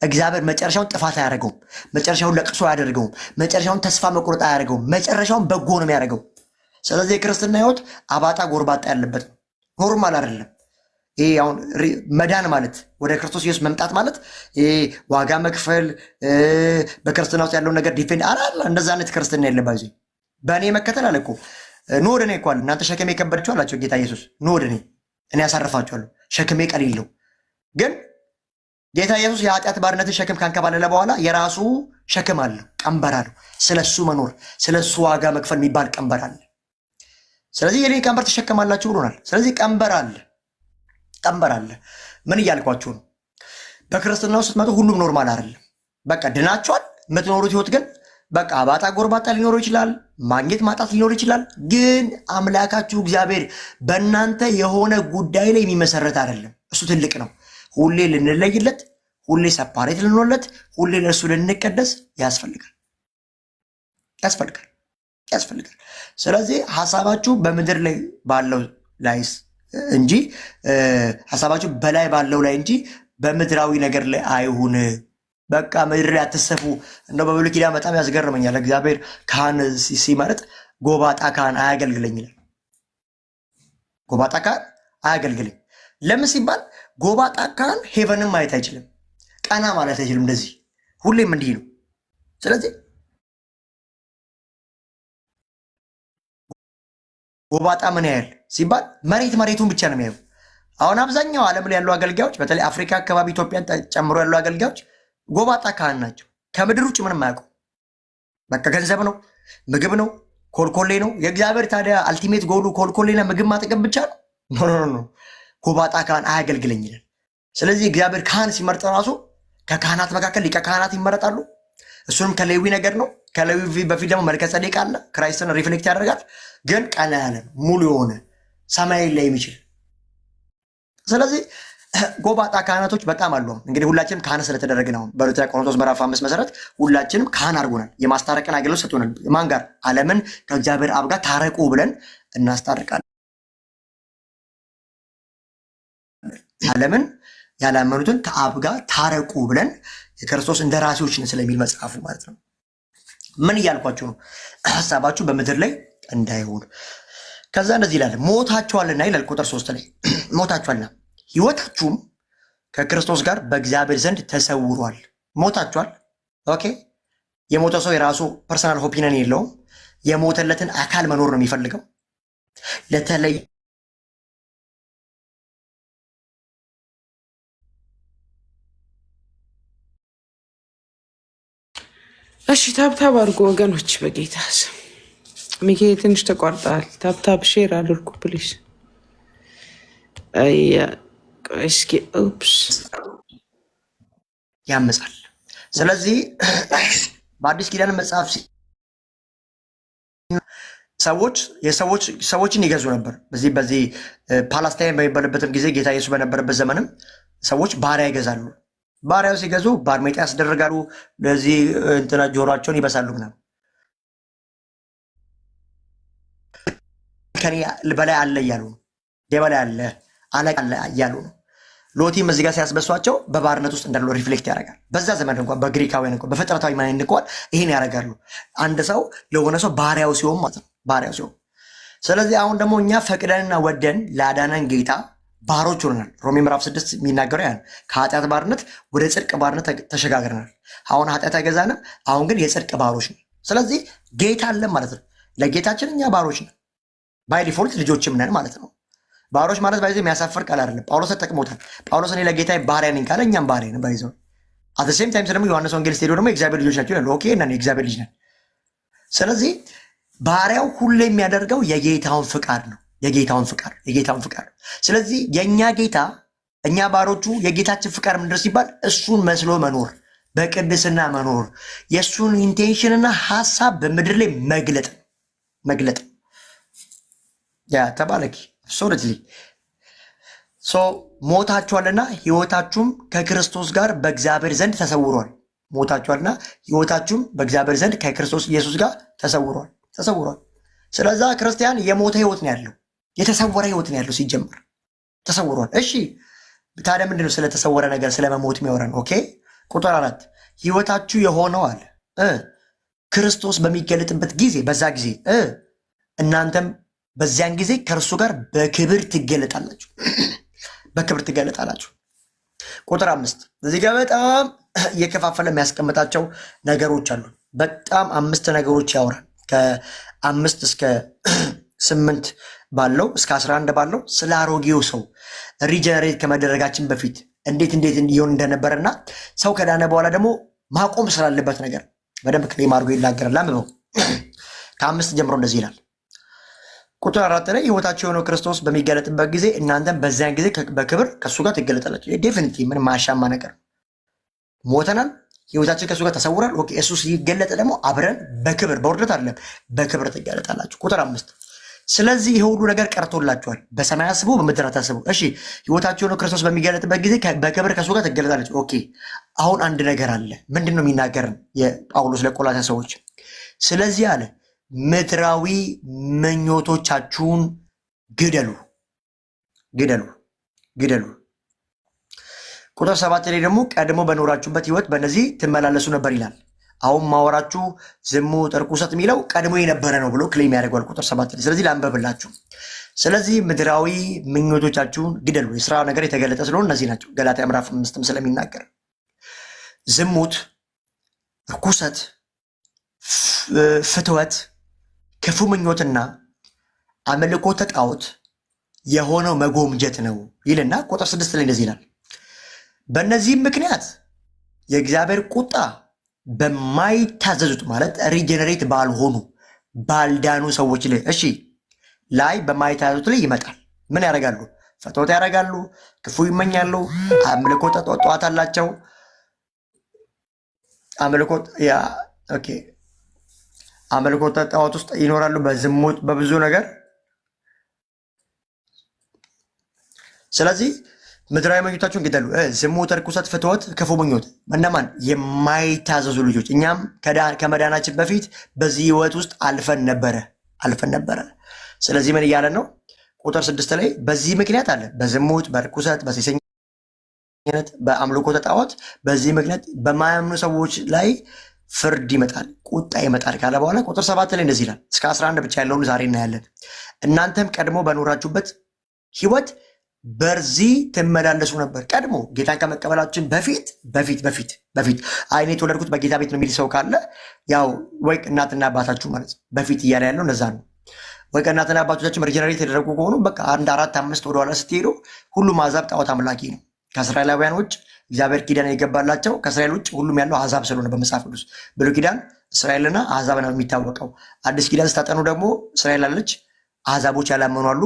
እግዚአብሔር መጨረሻውን ጥፋት አያደርገውም። መጨረሻውን ለቅሶ አያደርገውም። መጨረሻውን ተስፋ መቁረጥ አያደርገውም። መጨረሻውን በጎ ነው የሚያደርገው። ስለዚህ የክርስትና ሕይወት አባጣ ጎርባጣ ያለበት ነው። ኖርማል አይደለም። ይሄ አሁን መዳን ማለት ወደ ክርስቶስ ኢየሱስ መምጣት ማለት ዋጋ መክፈል በክርስትና ውስጥ ያለውን ነገር ዲፌንድ አላለ። እንደዛ አይነት ክርስትና የለባዚ በእኔ መከተል አለ እኮ ኑ ወደ እኔ እኮ አለ። እናንተ ሸክሜ የከበዳችሁ አላቸው ጌታ ኢየሱስ። ኑ ወደ እኔ ያሳርፋችኋለሁ፣ ሸክሜ ቀሊል ነው። ግን ጌታ ኢየሱስ የኃጢአት ባርነትን ሸክም ካንከባለለ በኋላ የራሱ ሸክም አለ፣ ቀንበር አለው። ስለሱ መኖር ስለሱ ዋጋ መክፈል የሚባል ቀንበር አለ። ስለዚህ የኔን ቀንበር ትሸከማላችሁ ብሎናል። ስለዚህ ቀንበር አለ። ምን እያልኳችሁ ነው? በክርስትና ውስጥ ስትመጡ ሁሉም ኖርማል አይደለም። በቃ ድናችኋል። የምትኖሩት ህይወት ግን በቃ አባጣ ጎርባጣ ሊኖረው ይችላል፣ ማግኘት ማጣት ሊኖር ይችላል። ግን አምላካችሁ እግዚአብሔር በእናንተ የሆነ ጉዳይ ላይ የሚመሰረት አይደለም። እሱ ትልቅ ነው። ሁሌ ልንለይለት፣ ሁሌ ሰፓሬት ልንሆንለት፣ ሁሌ ለእሱ ልንቀደስ ያስፈልጋል። ስለዚህ ሀሳባችሁ በምድር ላይ ባለው ላይ እንጂ ሀሳባችሁ በላይ ባለው ላይ እንጂ በምድራዊ ነገር ላይ አይሁን። በቃ ምድር ላይ አትሰፉ። እንደው በብሉይ ኪዳን በጣም ያስገርመኛል። እግዚአብሔር ካህን ሲመርጥ ጎባጣ ካህን አያገልግለኝ ይላል። ጎባጣ ካህን አያገልግለኝ ለምን ሲባል ጎባጣ ካህን ሄቨንን ማየት አይችልም፣ ቀና ማለት አይችልም። እንደዚህ ሁሌም እንዲህ ነው። ስለዚህ ጎባጣ ምን ያህል ሲባል መሬቱን ብቻ ነው የሚያዩ። አሁን አብዛኛው ዓለም ላይ ያሉ አገልጋዮች በተለይ አፍሪካ አካባቢ ኢትዮጵያን ጨምሮ ያሉ አገልጋዮች ጎባጣ ካህን ናቸው። ከምድር ውጭ ምንም አያውቁ። በቃ ገንዘብ ነው፣ ምግብ ነው፣ ኮልኮሌ ነው። የእግዚአብሔር ታዲያ አልቲሜት ጎሉ ኮልኮሌና ምግብ ማጠቀም ብቻ ነው? ኖ ጎባጣ ካህን አያገልግለኝ ይላል። ስለዚህ እግዚአብሔር ካህን ሲመርጥ ራሱ ከካህናት መካከል ሊቀ ካህናት ይመረጣሉ። እሱንም ከሌዊ ነገር ነው። ከሌዊ በፊት ደግሞ መልከ ጼዴቅ አለ። ክራይስትን ሪፍሌክት ያደርጋል። ግን ቀና ያለ ሙሉ የሆነ ሰማይ ላይ የሚችል። ስለዚህ ጎባጣ ካህናቶች በጣም አሉ። እንግዲህ ሁላችንም ካህን ስለተደረግን አሁን በሁለተኛ ቆሮንቶስ ምዕራፍ 5 መሰረት ሁላችንም ካህን አድርጎናል። የማስታረቅን አገልግሎት ሰጥቶናል። ማን ጋር? ዓለምን ከእግዚአብሔር አብ ጋር ታረቁ ብለን እናስታርቃለን። ዓለምን ያላመኑትን ከአብ ጋር ታረቁ ብለን የክርስቶስ እንደራሴዎች ነን ስለሚል መጽሐፉ ማለት ነው። ምን እያልኳችሁ ነው? ሀሳባችሁ በምድር ላይ እንዳይሆን። ከዛ እንደዚህ ይላል፣ ሞታችኋልና ይላል ቁጥር 3 ላይ ሞታችኋልና ሕይወታችሁም ከክርስቶስ ጋር በእግዚአብሔር ዘንድ ተሰውሯል። ሞታችኋል። ኦኬ። የሞተ ሰው የራሱ ፐርሰናል ኦፒኒየን የለውም። የሞተለትን አካል መኖር ነው የሚፈልገው። ለተለይ እሺ ታብታብ አድርጎ ወገኖች፣ በጌታ ስም ሚኬ ትንሽ ተቋርጠሃል። ታብታብ ሼር አድርጉ ፕሊስ። እስኪ ኦፕስ ያመጻል። ስለዚህ በአዲስ ኪዳን መጽሐፍ ሰዎችን ይገዙ ነበር። በዚህ ፓላስታይን በሚባልበትም ጊዜ ጌታ ኢየሱስ በነበረበት ዘመንም ሰዎች ባሪያ ይገዛሉ። ባሪያው ሲገዙ ባርኔጣ ያስደርጋሉ። ለዚህ እንትና ጆሮአቸውን ይበሳሉ ምናምን። ከኔ በላይ አለ እያሉ ነው። የበላይ አለ አለቃ አለ እያሉ ነው። ሎቲም እዚህ ጋር ሲያስበሷቸው በባርነት ውስጥ እንዳለው ሪፍሌክት ያደርጋል። በዛ ዘመን እንኳን በግሪካውያን እንኳን በፍጥረታዊ ማን እንኳን ይሄን ያደርጋሉ። አንድ ሰው ለሆነ ሰው ባሪያው ሲሆን ማለት ነው፣ ባሪያው ሲሆን። ስለዚህ አሁን ደግሞ እኛ ፈቅደንና ወደን ላዳነን ጌታ ባሮች ሆነናል። ሮሜ ምዕራፍ 6 የሚናገረው ያን ከኃጢአት ባርነት ወደ ጽድቅ ባርነት ተሸጋግረናል። አሁን ኃጢአት አይገዛንም። አሁን ግን የጽድቅ ባሮች ነው። ስለዚህ ጌታ አለን ማለት ነው። ለጌታችን እኛ ባሮች ነን። ባይ ዲፎልት ልጆችም ነን ማለት ነው። ባሮች ማለት ባይዘ የሚያሳፍር ቃል አይደለም። ጳውሎስ ተጠቅሞታል። ጳውሎስ እኔ ለጌታ ባሪያ ነኝ ካለ እኛም ባሪያ ነን ባይዘው። አት ዘ ሴም ታይም ደግሞ ዮሐንስ ወንጌል ስትሄዱ ደግሞ የእግዚአብሔር ልጆች ናቸው ይላል። ኦኬ እና የእግዚአብሔር ልጅ ነን። ስለዚህ ባሪያው ሁሌ የሚያደርገው የጌታውን ፍቃድ ነው። የጌታውን ፍቃድ። ስለዚህ የእኛ ጌታ እኛ ባሮቹ የጌታችን ፍቃድ ምንድን ነው ሲባል እሱን መስሎ መኖር፣ በቅድስና መኖር፣ የእሱን ኢንቴንሽንና ሀሳብ በምድር ላይ መግለጥ ያ ተባለኪ ሶርትሊ ሞታችኋልና ሕይወታችሁም ከክርስቶስ ጋር በእግዚአብሔር ዘንድ ተሰውሯል። ሞታችኋልና ሕይወታችሁም በእግዚአብሔር ዘንድ ከክርስቶስ ኢየሱስ ጋር ተሰውሯል። ስለዛ ክርስቲያን የሞተ ሕይወት ነው ያለው፣ የተሰወረ ሕይወት ነው ያለው። ሲጀምር ተሰውሯል። እሺ ታዲያ ምንድን ነው ስለተሰወረ ነገር ስለመሞት የሚያወራን? ኦኬ ቁጥር 4 ሕይወታችሁ የሆነው አለ ክርስቶስ በሚገለጥበት ጊዜ በዛ ጊዜ እናንተም በዚያን ጊዜ ከእርሱ ጋር በክብር ትገለጣላችሁ። ቁጥር 5 እዚህ ጋር በጣም እየከፋፈለ የሚያስቀምጣቸው ነገሮች አሉ። በጣም 5 ነገሮች ያወራል። ከ5 እስከ 8 ባለው እስከ 11 ባለው ስለ አሮጌው ሰው ሪጀነሬት ከመደረጋችን በፊት እንዴት እንዲሆን እንደነበረና ሰው ከዳነ በኋላ ደግሞ ማቆም ስላለበት ነገር በደንብ ክሌም አድርጎ ይናገራል። አንብበው። ከ5 ጀምሮ እንደዚህ ይላል። ቁጥር 4 ላይ ሕይወታችሁ የሆነው ክርስቶስ በሚገለጥበት ጊዜ እናንተም በዚያን ጊዜ በክብር ከእሱ ጋር ትገለጣላችሁ። ዴፊኒትሊ ምንም ማያሻማ ነገር። ሞተናል፣ ሕይወታችን ከእሱ ጋር ተሰውራል። ኦኬ እሱ ሲገለጥ ደግሞ አብረን በክብር በውርደት አይደለም በክብር ትገለጣላችሁ። ቁጥር 5 ስለዚህ ይህ ሁሉ ነገር ቀርቶላችኋል፣ በሰማይ አስቡ፣ በምድር አታስቡ። እሺ ሕይወታችሁ የሆነው ክርስቶስ በሚገለጥበት ጊዜ በክብር ከእሱ ጋር ትገለጣላችሁ። ኦኬ አሁን አንድ ነገር አለ። ምንድን ነው የሚናገርን የጳውሎስ ለቆላስይስ ሰዎች? ስለዚህ አለ ምድራዊ ምኞቶቻችሁን ግደሉ። ቁጥር 7 ላይ ደግሞ ቀድሞ በኖራችሁበት ሕይወት በእነዚህ ትመላለሱ ነበር ይላል። አሁን ማወራችሁ ዝሙት፣ ርኩሰት የሚለው ቀድሞ የነበረ ነው ብሎ ክሌም ያደርገዋል ቁጥር 7 ላይ። ስለዚህ ላንበብላችሁ። ስለዚህ ምድራዊ ምኞቶቻችሁን ግደሉ። የስራ ነገር የተገለጠ ስለሆነ እነዚህ ናቸው። ገላትያ ምዕራፍ 5 ስለሚናገር ዝሙት፣ ርኩሰት፣ ፍትወት፣ ክፉ ምኞትና አምልኮተ ጣዖት የሆነው መጎምጀት ነው ይልና ቁጥር 6 ላይ እንደዚህ ይላል። በእነዚህም ምክንያት የእግዚአብሔር ቁጣ በማይታዘዙት ማለት ሪጀነሬት ባልሆኑ ባልዳኑ ሰዎች ላይ ላይ በማይታዘዙት ላይ ይመጣል። ምን ያደርጋሉ? ፍትወት ያደርጋሉ፣ ክፉ ይመኛሉ፣ አምልኮተ ጣዖት አላቸው። አምልኮተ ጣዖት ውስጥ ይኖራሉ፣ በዝሙት በብዙ ነገር። ስለዚህ ምድራዊ ምኞታችሁን ግደሉ። ዝሙት፣ ርኩሰት፣ ፍትወት፣ ክፉ ምኞት። እነማን? የማይታዘዙ ልጆች። እኛም ከመዳናችን በፊት በዚህ ህይወት ውስጥ አልፈን ነበረ። ስለዚህ ምን እያለ ነው? ቁጥር 6 ላይ በዚህ ምክንያት አለ በዝሙት፣ በርኩሰት፣ በሴሰኝነት፣ በአምልኮተ ጣዖት በዚህ ምክንያት በማያምኑ ሰዎች ላይ ፍርድ ይመጣል፣ ቁጣ ይመጣል ካለ በኋላ ቁጥር 7 ላይ እንደዚህ ይላል። እስከ 11 ብቻ ያለውን ዛሬ እናያለን። እናንተም ቀድሞ በኖራችሁበት ህይወት በዚህ ትመላለሱ ነበር። ቀድሞ ጌታን ከመቀበላችን በፊት አይኔ የተወለድኩት በጌታ ቤት ነው የሚል ሰው ካለ ያው ወይ እናትና አባታችሁ ማለት ነው። በፊት እያለ ያለው እነዛ ነው። ወይ እናትና አባቶቻችን ሪጀነሬት የተደረጉ ከሆኑ በቃ 1 4 5 ወደኋላ ስትሄዱ ሁሉም አሕዛብ ጣዖት አምላኪ ነው። ከእስራኤላውያን ውጭ እግዚአብሔር ኪዳን የገባላቸው ከእስራኤል ውጭ ሁሉም ያለው አሕዛብ ስለሆነ በመጽሐፍ ቅዱስ ብሉይ ኪዳን እስራኤልና አሕዛብ ነው የሚታወቀው። አዲስ ኪዳን ስታጠኑ ደግሞ እስራኤል አለች፣ አሕዛቦች ያላመኑ አሉ።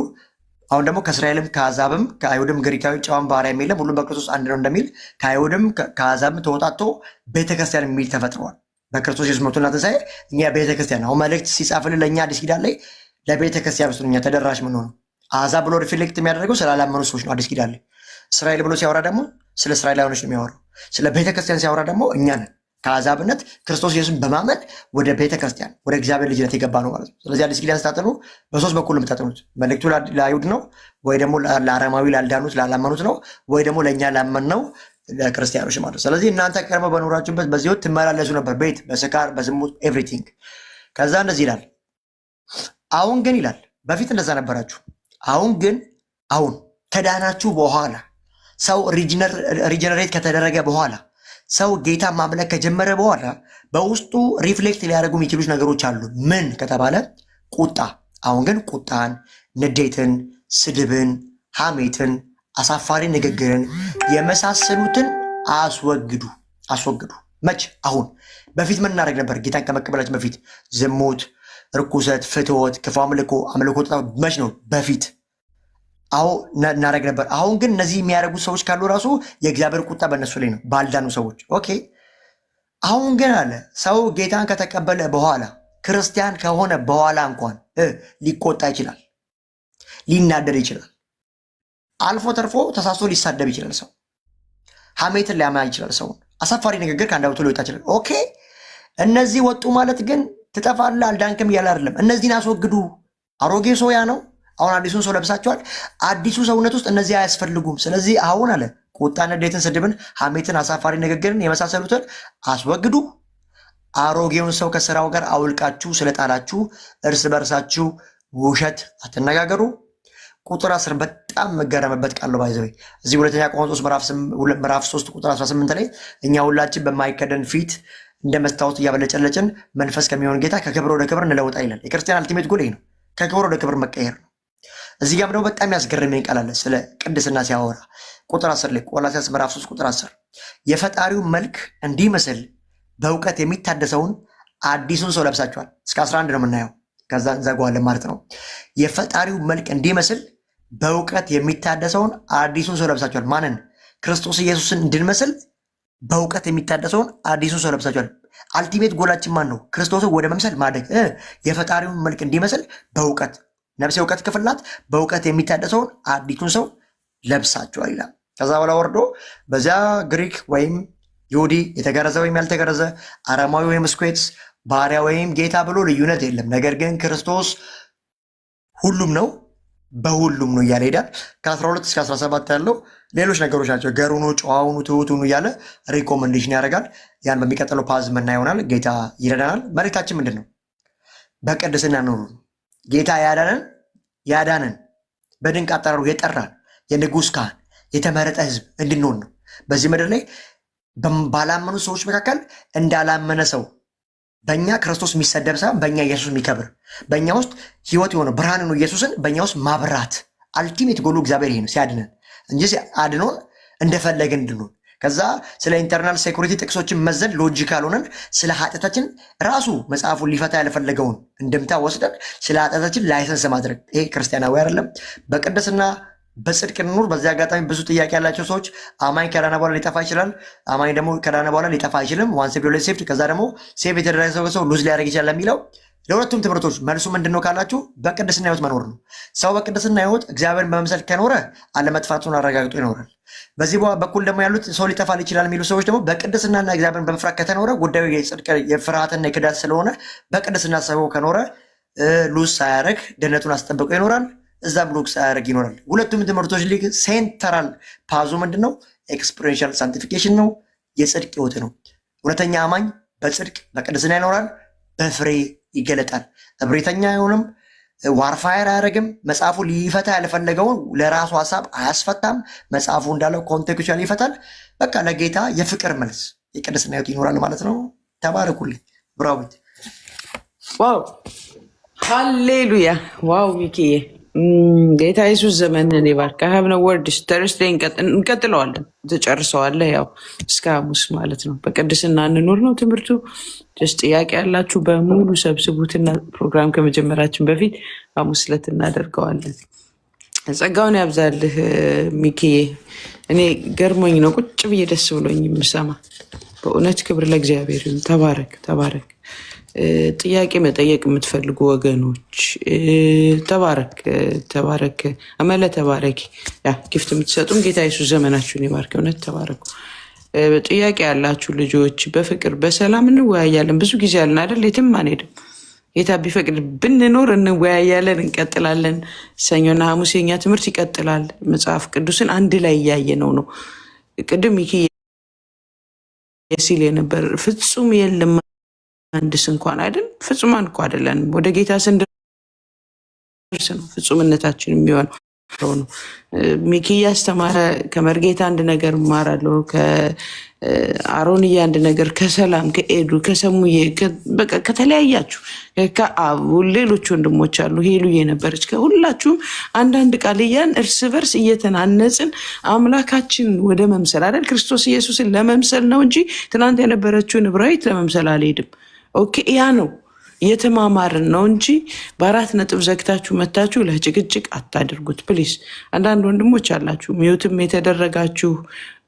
አሁን ደግሞ ከእስራኤልም ከአሕዛብም ከአይሁድም ግሪካዊ ጨዋም ባሪያም የለም ሁሉም በክርስቶስ አንድ ነው እንደሚል ከአይሁድም ከአሕዛብም ተወጣቶ ቤተክርስቲያን የሚል ተፈጥሯል። በክርስቶስ ኢየሱስ ሞትና ትንሣኤ እኛ ቤተክርስቲያን አሁን መልእክት ሲጻፍልን ለእኛ አዲስ ኪዳን ላይ ለቤተክርስቲያን ውስጥ እኛ ተደራሽ ምን ሆነ አሕዛብ ብሎ ሪፍሌክት የሚያደርገው ስላላመኑ ሰዎች ነው። አዲስ ኪዳን ላይ እስራኤል ብሎ ሲያወራ ደግሞ ስለ እስራኤላውያኖች ነው የሚያወራው። ስለ ቤተክርስቲያን ሲያወራ ደግሞ እኛ ነን ከአሕዛብነት ክርስቶስ ኢየሱስን በማመን ወደ ቤተክርስቲያን ወደ እግዚአብሔር ልጅነት የገባ ነው ማለት ነው። ስለዚህ አዲስ ኪዳን ስታጠኑ በሶስት በኩል የምታጠኑት መልእክቱ ለአይሁድ ነው ወይ ደግሞ ለአረማዊ ላልዳኑት ላላመኑት ነው ወይ ደግሞ ለእኛ ላመን ነው ለክርስቲያኖች ማለት ነው። ስለዚህ እናንተ ቀድሞ በኖራችሁበት በዚህ ሕይወት ትመላለሱ ነበር፣ ቤት በስካር በዝሙት ኤቭሪቲንግ። ከዛ እንደዚህ ይላል፣ አሁን ግን ይላል በፊት እንደዛ ነበራችሁ፣ አሁን ግን አሁን ከዳናችሁ በኋላ ሰው ሪጀነሬት ከተደረገ በኋላ ሰው ጌታ ማምለክ ከጀመረ በኋላ በውስጡ ሪፍሌክት ሊያደርጉ የሚችሉት ነገሮች አሉ። ምን ከተባለ ቁጣ። አሁን ግን ቁጣን፣ ንዴትን፣ ስድብን፣ ሐሜትን፣ አሳፋሪ ንግግርን የመሳሰሉትን አስወግዱ። መች? አሁን። በፊት ምን እናደርግ ነበር? ጌታን ከመቀበላችን በፊት ዝሙት፣ ርኩሰት፣ ፍትወት፣ ክፉ አምልኮ መች ነው? በፊት እናደርግ ነበር። አሁን ግን እነዚህ የሚያደርጉት ሰዎች ካሉ ራሱ የእግዚአብሔር ቁጣ በእነሱ ላይ ነው፣ ባልዳኑ ሰዎች። ኦኬ። አሁን ግን አለ ሰው ጌታን ከተቀበለ በኋላ ክርስቲያን ከሆነ በኋላ እንኳን ሊቆጣ ይችላል፣ ሊናደድ ይችላል፣ አልፎ ተርፎ ተሳስቶ ሊሳደብ ይችላል። ሰው ሐሜትን ሊያማ ይችላል። ሰውን አሳፋሪ ንግግር ከአንደበቱ ሊወጣ ይችላል። ኦኬ። እነዚህ ወጡ ማለት ግን ትጠፋለህ አልዳንክም እያለ አይደለም። እነዚህን አስወግዱ። አሮጌ ሰው ያ ነው። አሁን አዲሱን ሰው ለብሳችኋል። አዲሱ ሰውነት ውስጥ እነዚህ አያስፈልጉም። ስለዚህ አሁን አለ ቁጣ፣ ንዴትን፣ ስድብን፣ ሐሜትን፣ አሳፋሪ ንግግርን የመሳሰሉትን አስወግዱ። አሮጌውን ሰው ከስራው ጋር አውልቃችሁ ስለጣላችሁ እርስ በርሳችሁ ውሸት አትነጋገሩ። ቁጥር 10 በጣም መገረምበት ቃል ነው። ባይዘው እዚህ ሁለተኛ ቆሮንቶስ ምዕራፍ 3 ቁጥር 18 ላይ እኛ ሁላችን በማይከደን ፊት እንደ መስታወት እያበለጨለጭን መንፈስ ከሚሆን ጌታ ከክብር ወደ ክብር እንለውጣ ይላል። የክርስቲያን አልቲሜት ጎል ነው፣ ከክብር ወደ ክብር መቀየር ነው። እዚህ ጋር ደግሞ በጣም ያስገርመኝ ቃል አለ ስለ ቅድስና ሲያወራ ቁጥር 10 ላይ ቆላስይስ ምዕራፍ 3 ቁጥር 10 የፈጣሪውን መልክ እንዲመስል በእውቀት የሚታደሰውን አዲሱን ሰው ለብሳችኋል። እስከ 11 ነው የምናየው፣ ከዛ እንዘጋዋለን ማለት ነው። የፈጣሪው መልክ እንዲመስል በእውቀት የሚታደሰውን አዲሱን ሰው ለብሳችኋል። ማንን? ክርስቶስ ኢየሱስን እንድንመስል በእውቀት የሚታደሰውን አዲሱን ሰው ለብሳችኋል። አልቲሜት ጎላችን ማን ነው? ክርስቶስን ወደ መምሰል ማደግ። የፈጣሪውን መልክ እንዲመስል በእውቀት ነፍሴ እውቀት ክፍል ናት። በእውቀት የሚታደሰውን አዲሱን ሰው ለብሳችኋል ይላል። ከዛ በኋላ ወርዶ በዚያ ግሪክ ወይም ይሁዲ፣ የተገረዘ ወይም ያልተገረዘ፣ አረማዊ ወይም ስኩዌትስ፣ ባሪያ ወይም ጌታ ብሎ ልዩነት የለም። ነገር ግን ክርስቶስ ሁሉም ነው፣ በሁሉም ነው እያለ ሄዳል። ከ12 እስከ 17 ያለው ሌሎች ነገሮች ናቸው። ገሩኑ፣ ጨዋውኑ፣ ትሁቱኑ እያለ ሪኮመንዴሽን ያደርጋል። ያን በሚቀጥለው ፓዝ መና ይሆናል። ጌታ ይረዳናል። መልእክታችን ምንድን ነው? በቅድስና ኑሩ። ጌታ ያዳነን በድንቅ አጠራሩ የጠራን የንጉሥ ካህን የተመረጠ ሕዝብ እንድንሆን ነው። በዚህ ምድር ላይ ባላመኑ ሰዎች መካከል እንዳላመነ ሰው በእኛ ክርስቶስ የሚሰደብ ሳይሆን በእኛ ኢየሱስ የሚከብር፣ በእኛ ውስጥ ሕይወት የሆነ ብርሃን ነው ኢየሱስን በእኛ ውስጥ ማብራት። አልቲሜት ጎሉ እግዚአብሔር ይሄ ነው፣ ሲያድነን እንጂ አድኖን እንደፈለገን እንድንሆን። ከዛ ስለ ኢንተርናል ሴኩሪቲ ጥቅሶችን መዘን ሎጂካል ሆነን ስለ ኃጢአታችን ራሱ መጽሐፉን ሊፈታ ያልፈለገውን እንድምታ ወስደን ስለ ኃጢአታችን ላይሰንስ ማድረግ ይሄ ክርስቲያናዊ አይደለም። በቅድስና በጽድቅ እንኑር። በዚህ አጋጣሚ ብዙ ጥያቄ ያላቸው ሰዎች አማኝ ከዳነ በኋላ ሊጠፋ ይችላል፣ አማኝ ደግሞ ከዳነ በኋላ ሊጠፋ አይችልም። ዋን ሴቭ ኦልዌይስ ሴቭድ። ከዛ ደግሞ ሴቭ የተደረገ ሰው ሉዝ ሊያደርግ ይችላል የሚለው ለሁለቱም ትምህርቶች መልሱ ምንድን ነው ካላችሁ በቅድስና ህይወት መኖር ነው። ሰው በቅድስና ህይወት እግዚአብሔርን በመምሰል ከኖረ አለመጥፋቱን አረጋግጦ ይኖራል። በዚህ በኩል ደግሞ ያሉት ሰው ሊጠፋል ይችላል የሚሉ ሰዎች ደግሞ በቅድስናና እግዚአብሔርን በመፍራት ከተኖረ ጉዳዩ የጽድቅ የፍርሃትና የክዳት ስለሆነ በቅድስና ሰው ከኖረ ሉዝ ሳያደርግ ደህንነቱን አስጠብቆ ይኖራል። እዛም ሉዝ ሳያደርግ ይኖራል። ሁለቱም ትምህርቶች ሊግ ሴንተራል ፓዙ ምንድን ነው? ኤክስፒሪንሻል ሳንቲፊኬሽን ነው፣ የጽድቅ ህይወት ነው። እውነተኛ አማኝ በጽድቅ በቅድስና ይኖራል፣ በፍሬ ይገለጣል። እብሪተኛ አይሆንም፣ ዋርፋየር አያደርግም። መጽሐፉ ሊፈታ ያልፈለገውን ለራሱ ሀሳብ አያስፈታም። መጽሐፉ እንዳለው ኮንቴክስቹዋል ይፈታል። በቃ ለጌታ የፍቅር መልስ የቅድስና ህይወት ይኖራል ማለት ነው። ተባረኩልኝ። ብራዊት ዋው ሃሌሉያ። ዋው ሚኪዬ ጌታ ኢየሱስ ዘመንን ይባርክ። ሀብ ነው ወርድስ ተርስዴይ እንቀጥለዋለን። ትጨርሰዋለህ ያው እስከ ሐሙስ ማለት ነው። በቅድስና እንኖር ነው ትምህርቱ። ጥያቄ ያላችሁ በሙሉ ሰብስቡትና ፕሮግራም ከመጀመራችን በፊት ሐሙስ ዕለት እናደርገዋለን። ጸጋውን ያብዛልህ ሚኪዬ። እኔ ገርሞኝ ነው ቁጭ ብዬ ደስ ብሎኝ የምሰማ። በእውነት ክብር ለእግዚአብሔር ይሁን። ተባረክ ተባረክ። ጥያቄ መጠየቅ የምትፈልጉ ወገኖች ተባረክ ተባረክ። አመለ ተባረኪ። ያ ጊፍት የምትሰጡም ጌታ ኢየሱስ ዘመናችሁን ይባርክ። እውነት ተባረኩ። ጥያቄ ያላችሁ ልጆች በፍቅር በሰላም እንወያያለን። ብዙ ጊዜ ያለን አይደል? የትም አንሄድም። ጌታ ቢፈቅድ ብንኖር እንወያያለን፣ እንቀጥላለን። ሰኞና ሐሙስ የኛ ትምህርት ይቀጥላል። መጽሐፍ ቅዱስን አንድ ላይ እያየ ነው። ቅድም ይሄ ሲል የነበር ፍጹም የለም አንድስ እንኳን አይደል? ፍጹማን እኮ አይደለንም። ወደ ጌታ ስንደርስ ነው ፍጹምነታችን የሚሆነው ነው። ሚኪ ያስተማረ ከመርጌታ አንድ ነገር እማራለሁ፣ ከአሮንዬ አንድ ነገር፣ ከሰላም ከኤዱ ከሰሙዬ በቃ ከተለያያችሁ ከአቡ ሌሎች ወንድሞች አሉ። ሄሉዬ ነበረች። ከሁላችሁም አንዳንድ ቃልያን እርስ በርስ እየተናነጽን አምላካችን ወደ መምሰል አይደል? ክርስቶስ ኢየሱስን ለመምሰል ነው እንጂ ትናንት የነበረችውን ዕብራዊት ለመምሰል አልሄድም። ኦኬ ያ ነው እየተማማርን ነው እንጂ በአራት ነጥብ ዘግታችሁ መታችሁ ለጭቅጭቅ አታድርጉት ፕሊስ። አንዳንድ ወንድሞች አላችሁ ሚዩትም የተደረጋችሁ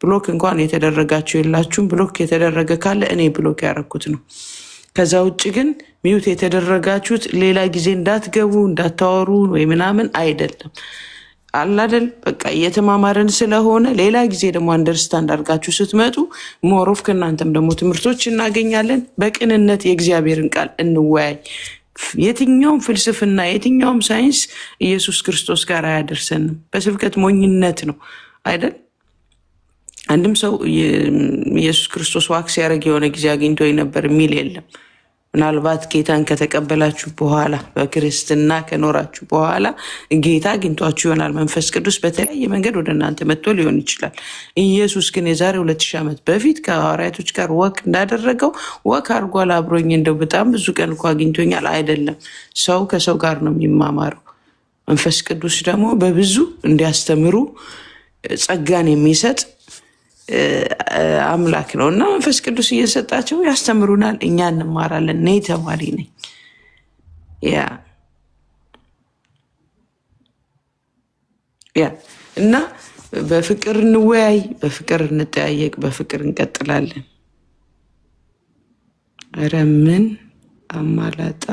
ብሎክ እንኳን የተደረጋችሁ የላችሁም። ብሎክ የተደረገ ካለ እኔ ብሎክ ያደረኩት ነው። ከዛ ውጭ ግን ሚዩት የተደረጋችሁት ሌላ ጊዜ እንዳትገቡ እንዳታወሩ ወይ ምናምን አይደለም አላደል። በቃ እየተማማርን ስለሆነ ሌላ ጊዜ ደግሞ አንደርስታንድ አድርጋችሁ ስትመጡ ሞሮፍ ከእናንተም ደግሞ ትምህርቶች እናገኛለን። በቅንነት የእግዚአብሔርን ቃል እንወያይ። የትኛውም ፍልስፍና የትኛውም ሳይንስ ኢየሱስ ክርስቶስ ጋር አያደርሰንም። በስብከት ሞኝነት ነው አይደል? አንድም ሰው ኢየሱስ ክርስቶስ ዋክስ ያደረግ የሆነ ጊዜ አግኝቶኝ ነበር የሚል የለም። ምናልባት ጌታን ከተቀበላችሁ በኋላ በክርስትና ከኖራችሁ በኋላ ጌታ አግኝቷችሁ ይሆናል። መንፈስ ቅዱስ በተለያየ መንገድ ወደ እናንተ መጥቶ ሊሆን ይችላል። ኢየሱስ ግን የዛሬ 2000 ዓመት በፊት ከሐዋርያቶች ጋር ወክ እንዳደረገው ወክ አድርጓል። አብሮኝ እንደው በጣም ብዙ ቀን እኮ አግኝቶኛል አይደለም። ሰው ከሰው ጋር ነው የሚማማረው። መንፈስ ቅዱስ ደግሞ በብዙ እንዲያስተምሩ ጸጋን የሚሰጥ አምላክ ነው እና መንፈስ ቅዱስ እየሰጣቸው ያስተምሩናል፣ እኛ እንማራለን። እኔ ተማሪ ነኝ። ያ እና በፍቅር እንወያይ፣ በፍቅር እንጠያየቅ፣ በፍቅር እንቀጥላለን። ኧረ ምን አማላጣ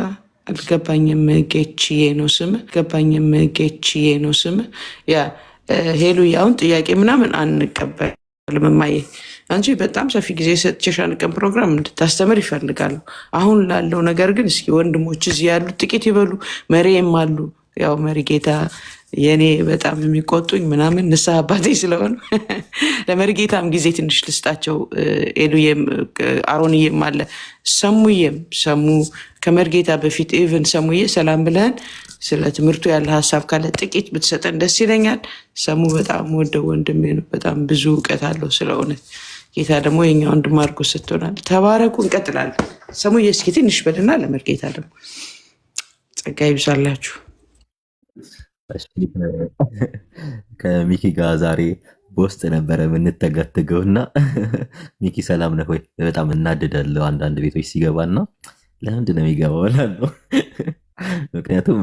አልገባኝም። ጌችዬ ነው ስም አልገባኝም። ጌችዬ ነው ስም ያ ሄሉ ያውን ጥያቄ ምናምን አንቀበል ልምማዬ አንቺ በጣም ሰፊ ጊዜ ሰጥቼሽ አንድ ቀን ፕሮግራም እንድታስተምር ይፈልጋሉ። አሁን ላለው ነገር ግን እስኪ ወንድሞች እዚህ ያሉት ጥቂት ይበሉ። መሪም አሉ። ያው መሪ ጌታ የኔ በጣም የሚቆጡኝ ምናምን ንስሐ አባቴ ስለሆኑ ለመሪ ጌታም ጊዜ ትንሽ ልስጣቸው። ኤሉዬም አሮንዬም አለ። ሰሙዬም ሰሙ ከመርጌታ በፊት ኢቨን ሰሙዬ ሰላም ብለህን ስለ ትምህርቱ ያለ ሀሳብ ካለ ጥቂት ብትሰጠን ደስ ይለኛል። ሰሙ በጣም ወደው ወንድሜ ነው። በጣም ብዙ እውቀት አለው ስለ እውነት። ጌታ ደግሞ የኛ ወንድም አድርጎ ሰጥቶናል። ተባረኩ። እንቀጥላለን። ሰሙዬ እስኪ ትንሽ በልና ለመርጌታ ደግሞ ጸጋ ይብዛላችሁ። ከሚኪ ጋር ዛሬ በውስጥ ነበረ የምንተጋትገው እና ሚኪ ሰላም ነህ ወይ? በጣም እናድዳለሁ አንዳንድ ቤቶች ሲገባና ለምንድን ነው የሚገባው እላለሁ። ምክንያቱም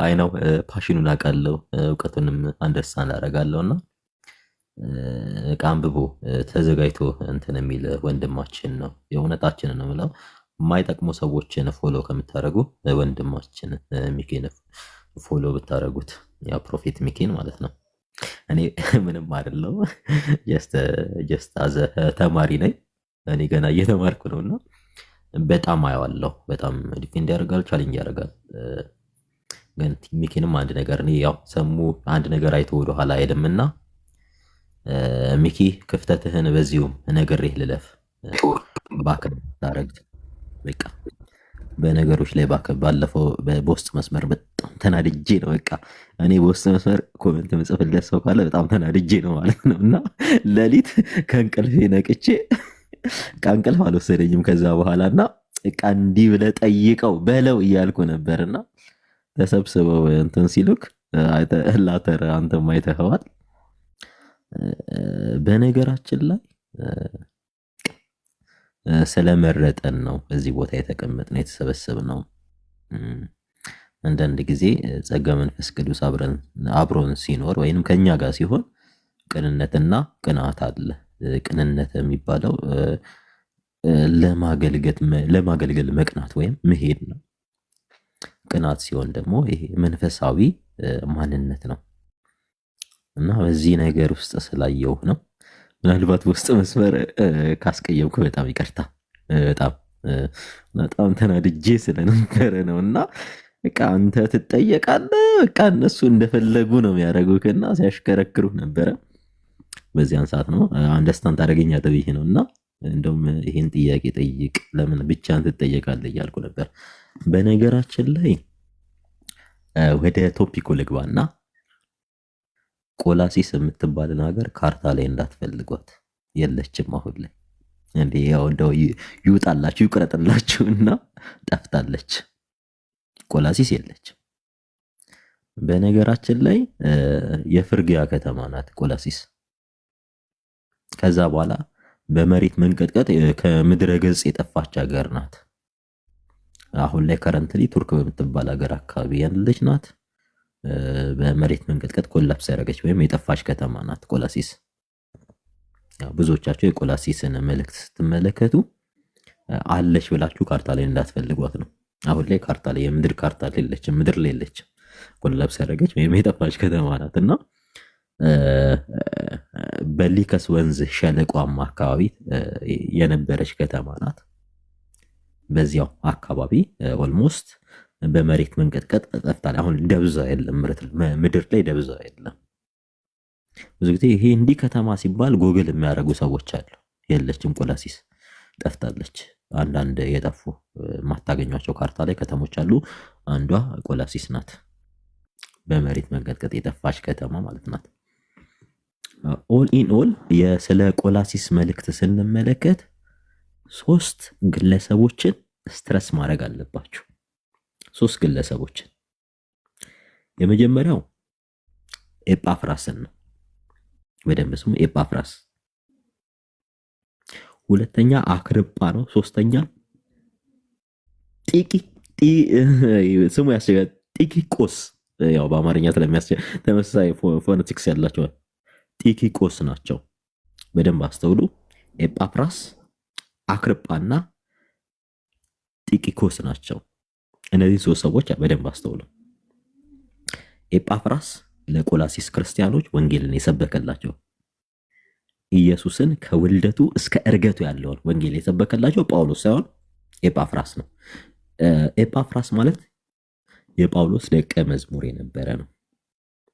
አይነው ፓሽኑን አውቃለሁ፣ እውቀቱንም አንደርስታንድ አደርጋለሁ እና ዕቃ አንብቦ ተዘጋጅቶ እንትን የሚል ወንድማችን ነው። የእውነታችን ነው የምለው። የማይጠቅሙ ሰዎችን ፎሎ ከምታደርጉ ወንድማችን ሚኪን ፎሎ ብታደርጉት፣ ያ ፕሮፌት ሚኪን ማለት ነው። እኔ ምንም አይደለው፣ ጀስት አዘ ተማሪ ነኝ። እኔ ገና እየተማርኩ ነው እና በጣም አየዋለሁ። በጣም ዲፌንድ ያደርጋል፣ ቻሌንጅ ያደርጋል። ግን ሚኪንም አንድ ነገር እኔ ያው ሰሙ አንድ ነገር አይቶ ወደኋላ አይሄድምና ሚኪ ክፍተትህን በዚሁም ነግሬህ ልለፍ። ባከብ ታረግት በቃ በነገሮች ላይ ባለፈው በውስጥ መስመር በጣም ተናድጄ ነው። በቃ እኔ በውስጥ መስመር ኮሜንት ምጽፍለት ሰው ካለ በጣም ተናድጄ ነው ማለት ነው። እና ሌሊት ከእንቅልፌ ነቅቼ ከእንቅልፍ አልወሰደኝም ከዛ በኋላ እና በቃ እንዲህ ብለህ ጠይቀው በለው እያልኩ ነበርና ተሰብስበው እንትን ሲሉክ ላተር አንተም አይተኸዋል። በነገራችን ላይ ስለመረጠን ነው እዚህ ቦታ የተቀመጥነው የተሰበሰብነው። አንዳንድ ጊዜ ጸጋ መንፈስ ቅዱስ አብሮን ሲኖር ወይንም ከኛ ጋር ሲሆን ቅንነትና ቅንዓት አለ። ቅንነት የሚባለው ለማገልገል መቅናት ወይም መሄድ ነው። ቅናት ሲሆን ደግሞ ይሄ መንፈሳዊ ማንነት ነው እና በዚህ ነገር ውስጥ ስላየው ነው። ምናልባት በውስጥ መስመር ካስቀየምኩ በጣም ይቅርታ። በጣም ተናድጄ ስለነበረ ነው እና በቃ አንተ ትጠየቃለህ፣ በቃ እነሱ እንደፈለጉ ነው የሚያደርጉህና ሲያሽከረክሩ ነበረ። በዚያን ሰዓት ነው አንደርስታንድ ታደርገኛለህ ብዬ ነው እና እንደውም ይህን ጥያቄ ጠይቅ፣ ለምን ብቻህን ትጠየቃለህ እያልኩ ነበር። በነገራችን ላይ ወደ ቶፒኩ ልግባና ቆላሲስ የምትባልን ሀገር ካርታ ላይ እንዳትፈልጓት፣ የለችም አሁን ላይ። እንዴ ያው እንደው ይውጣላችሁ ይቅረጥላችሁ እና ጠፍታለች። ቆላሲስ የለችም። በነገራችን ላይ የፍርግያ ከተማ ናት ቆላሲስ። ከዛ በኋላ በመሬት መንቀጥቀጥ ከምድረ ገጽ የጠፋች ሀገር ናት። አሁን ላይ ከረንትሊ ቱርክ በምትባል ሀገር አካባቢ ያለች ናት። በመሬት መንቀጥቀጥ ኮላፕስ ያደረገች ወይም የጠፋች ከተማ ናት ቆላሲስ። ብዙዎቻቸው የቆላሲስን መልእክት ስትመለከቱ አለች ብላችሁ ካርታ ላይ እንዳትፈልጓት ነው። አሁን ላይ ካርታ ላይ የምድር ካርታ ላይ የለችም፣ ምድር ላይ የለችም። ኮላፕስ ያደረገች ወይም የጠፋች ከተማ ናት እና በሊከስ ወንዝ ሸለቋማ አካባቢ የነበረች ከተማ ናት። በዚያው አካባቢ ኦልሞስት በመሬት መንቀጥቀጥ ጠፍታል። አሁን ደብዛ የለም፣ ምድር ላይ ደብዛ የለም። ብዙ ጊዜ ይሄ እንዲህ ከተማ ሲባል ጎግል የሚያደርጉ ሰዎች አሉ። የለችም፣ ቆላሲስ ጠፍታለች። አንዳንድ የጠፉ ማታገኟቸው ካርታ ላይ ከተሞች አሉ። አንዷ ቆላሲስ ናት። በመሬት መንቀጥቀጥ የጠፋች ከተማ ማለት ናት። ኦል ኢን ኦል ስለ ቆላሲስ መልእክት ስንመለከት 3 ግለሰቦችን ስትረስ ማድረግ አለባችሁ። 3 ግለሰቦችን። የመጀመሪያው ኤጳፍራስን ነው። በደንብ ስሙ፣ ኤጳፍራስ። ሁለተኛ አክርጳ ነው። ሶስተኛ ስሙ ያስቸጋል፣ ጢኪቆስ። ያው በአማርኛ ተመሳሳይ ፎነቲክስ ያላቸው ጢኪቆስ ናቸው። በደንብ አስተውሉ። ኤጳፍራስ፣ አክርጳና ጢኪቆስ ናቸው። እነዚህ 3 ሰዎች በደንብ አስተውሉ። ኤጳፍራስ ለቆላሲስ ክርስቲያኖች ወንጌልን የሰበከላቸው፣ ኢየሱስን ከውልደቱ እስከ እርገቱ ያለውን ወንጌል የሰበከላቸው ጳውሎስ ሳይሆን ኤጳፍራስ ነው። ኤጳፍራስ ማለት የጳውሎስ ደቀ መዝሙር የነበረ ነው።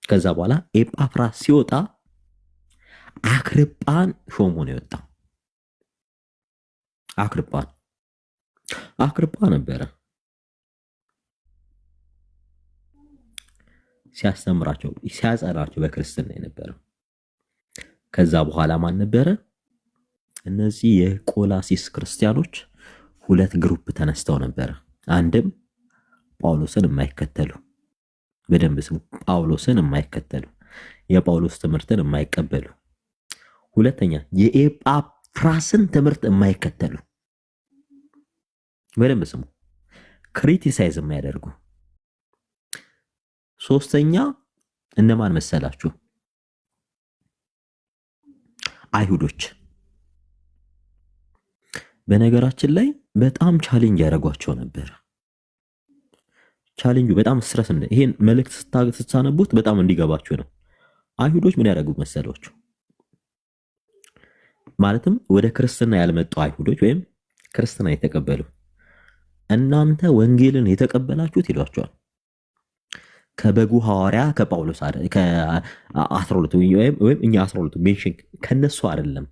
ከዛ በኋላ ኤጳፍራስ ሲወጣ አክርጳን ሾሞ ነው የወጣው። አክርጳ ነበረ ሲያስተምራቸው ሲያጸናቸው በክርስትና የነበረው። ከዛ በኋላ ማን ነበረ? እነዚህ የቆላሲስ ክርስቲያኖች 2 ግሩፕ ተነስተው ነበረ። አንድም ጳውሎስን የማይከተሉ፣ በደንብ ስሙ፣ ጳውሎስን የማይከተሉ፣ የጳውሎስ ትምህርትን የማይቀበሉ። ሁለተኛ የኤጳፍራስን ትምህርት የማይከተሉ፣ በደንብ ስሙ፣ ክሪቲሳይዝ የማያደርጉ። ሶስተኛ እነማን መሰላችሁ? አይሁዶች። በነገራችን ላይ በጣም ቻሌንጅ ያደርጓቸው ነበር። ቻሌንጁ በጣም ስትረስ ይሄን መልእክት ስታነቡት በጣም እንዲገባችሁ ነው። አይሁዶች ምን ያደርጉ መሰሏችሁ? ማለትም ወደ ክርስትና ያልመጡ አይሁዶች ወይም ክርስትና የተቀበሉ እናንተ ወንጌልን የተቀበላችሁት ይሏቸዋል ከበጉ ሐዋርያ ከጳውሎስ ከ12 ወይም እኛ 12 ሜንሽን ከነሱ አይደለም፣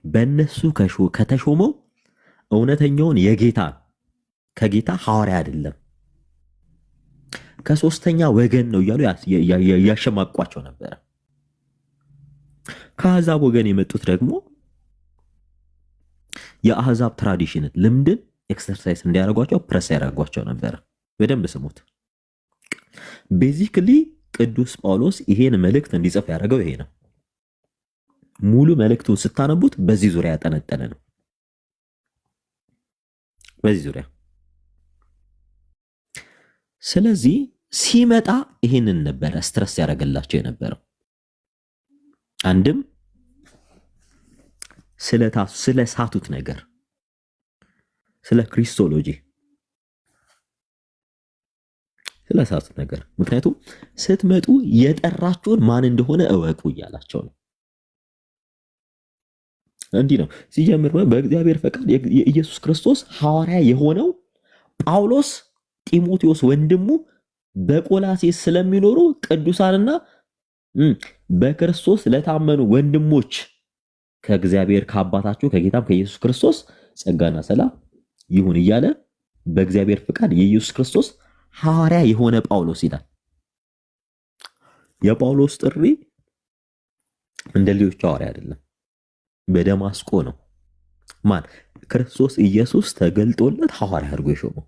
በነሱ ከተሾመው እውነተኛውን የጌታ ከጌታ ሐዋርያ አይደለም ከሶስተኛ ወገን ነው እያሉ ያሸማቋቸው ነበር። ከአሕዛብ ወገን የመጡት ደግሞ የአሕዛብ ትራዲሽንን ልምድን ኤክሰርሳይዝ እንዲያደርጓቸው ፕረስ ያደርጓቸው ነበር። በደንብ ስሙት። ቤዚክሊ ቅዱስ ጳውሎስ ይሄን መልእክት እንዲጽፍ ያደረገው ይሄ ነው። ሙሉ መልእክቱን ስታነቡት በዚህ ዙሪያ ያጠነጠነ ነው። በዚህ ዙሪያ ስለዚህ ሲመጣ ይሄንን ነበረ ስትረስ ያደረገላቸው የነበረው። አንድም ስለ ሳቱት ነገር ስለ ክሪስቶሎጂ ስለ ሳቱት ነገር፣ ምክንያቱም ስትመጡ የጠራችሁን ማን እንደሆነ እወቁ እያላቸው ነው። እንዲህ ነው ሲጀምር በእግዚአብሔር ፈቃድ የኢየሱስ ክርስቶስ ሐዋርያ የሆነው ጳውሎስ ጢሞቴዎስ ወንድሙ በቆላሴስ ስለሚኖሩ ቅዱሳንና በክርስቶስ ለታመኑ ወንድሞች ከእግዚአብሔር ከአባታችሁ ከጌታም ከኢየሱስ ክርስቶስ ጸጋና ሰላም ይሁን እያለ በእግዚአብሔር ፍቃድ የኢየሱስ ክርስቶስ ሐዋርያ የሆነ ጳውሎስ ይላል። የጳውሎስ ጥሪ እንደ ሌሎች ሐዋርያ አይደለም። በደማስቆ ነው ማን ክርስቶስ ኢየሱስ ተገልጦለት ሐዋርያ አድርጎ የሾመው።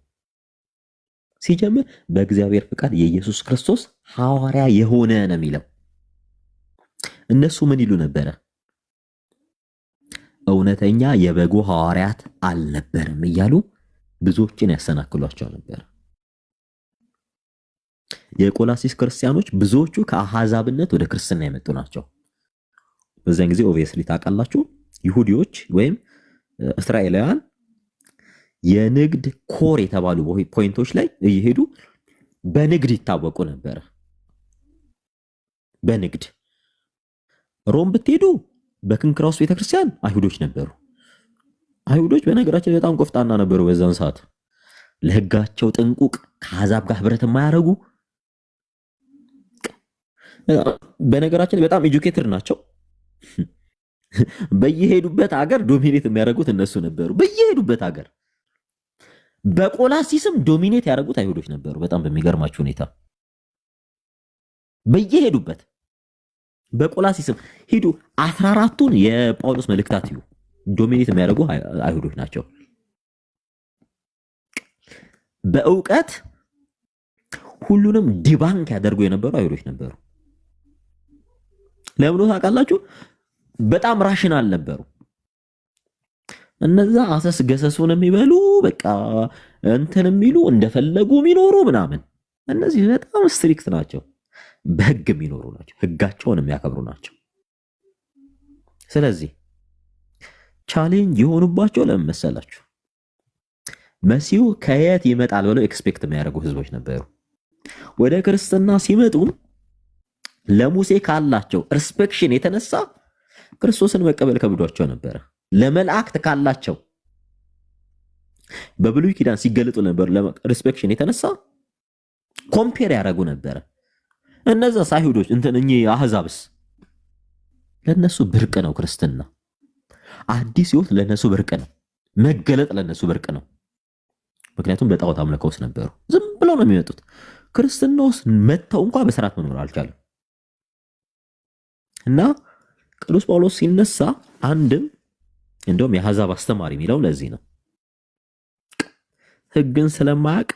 ሲጀምር በእግዚአብሔር ፍቃድ የኢየሱስ ክርስቶስ ሐዋርያ የሆነ ነው የሚለው። እነሱ ምን ይሉ ነበረ? እውነተኛ የበጉ ሐዋርያት አልነበረም እያሉ ብዙዎችን ያሰናክሏቸው ነበር። የቆላሲስ ክርስቲያኖች ብዙዎቹ ከአሕዛብነት ወደ ክርስትና የመጡ ናቸው። በዛን ጊዜ ኦብቪየስሊ ታውቃላችሁ ይሁዲዎች ወይም እስራኤላውያን የንግድ ኮር የተባሉ ፖይንቶች ላይ እየሄዱ በንግድ ይታወቁ ነበር። በንግድ ሮም ብትሄዱ በክንክራውስ ቤተክርስቲያን አይሁዶች ነበሩ። አይሁዶች በነገራችን በጣም ቆፍጣና ነበሩ። በዛን ሰዓት ለሕጋቸው ጥንቁቅ፣ ከአሕዛብ ጋር ህብረት የማያደርጉ በነገራችን በጣም ኤጁኬትድ ናቸው። በየሄዱበት ሀገር ዶሚኔት የሚያደርጉት እነሱ ነበሩ። በየሄዱበት ሀገር በቆላሲስም ዶሚኔት ያደረጉት አይሁዶች ነበሩ። በጣም በሚገርማችሁ ሁኔታ በየሄዱበት በቆላሲስም ሂዱ 14ቱን የጳውሎስ መልእክታት ይዩ ዶሚኔት የሚያደርጉ አይሁዶች ናቸው። በእውቀት ሁሉንም ዲባንክ ያደርጉ የነበሩ አይሁዶች ነበሩ። ለምን ታውቃላችሁ? በጣም ራሽናል ነበሩ። እነዛ አሰስ ገሰሱን የሚበሉ በቃ እንትን የሚሉ እንደፈለጉ የሚኖሩ ምናምን፣ እነዚህ በጣም ስትሪክት ናቸው። በህግ የሚኖሩ ናቸው። ህጋቸውን የሚያከብሩ ናቸው። ስለዚህ ቻሌንጅ የሆኑባቸው ለምን መሰላችሁ? መሲሁ ከየት ይመጣል ብለው ኤክስፔክት የሚያደርጉ ህዝቦች ነበሩ። ወደ ክርስትና ሲመጡም ለሙሴ ካላቸው ሪስፔክሽን የተነሳ ክርስቶስን መቀበል ከብዷቸው ነበረ። ለመላእክት ካላቸው በብሉይ ኪዳን ሲገለጡ ነበር ሪስፔክሽን የተነሳ ኮምፔር ያደርጉ ነበረ። እነዛ አይሁዶች እኚህ አህዛብስ ለነሱ ብርቅ ነው። ክርስትና አዲስ ህይወት ለነሱ ብርቅ ነው። መገለጥ ለነሱ ብርቅ ነው። ምክንያቱም በጣዖት አምልኮስ ነበሩ። ዝም ብለው ነው የሚመጡት። ክርስትና ውስጥ መተው እንኳን በስርዓት መኖር አልቻለም። እና ቅዱስ ጳውሎስ ሲነሳ አንድም እንደውም የአሕዛብ አስተማሪ የሚለው ለዚህ ነው። ህግን ስለማያውቅ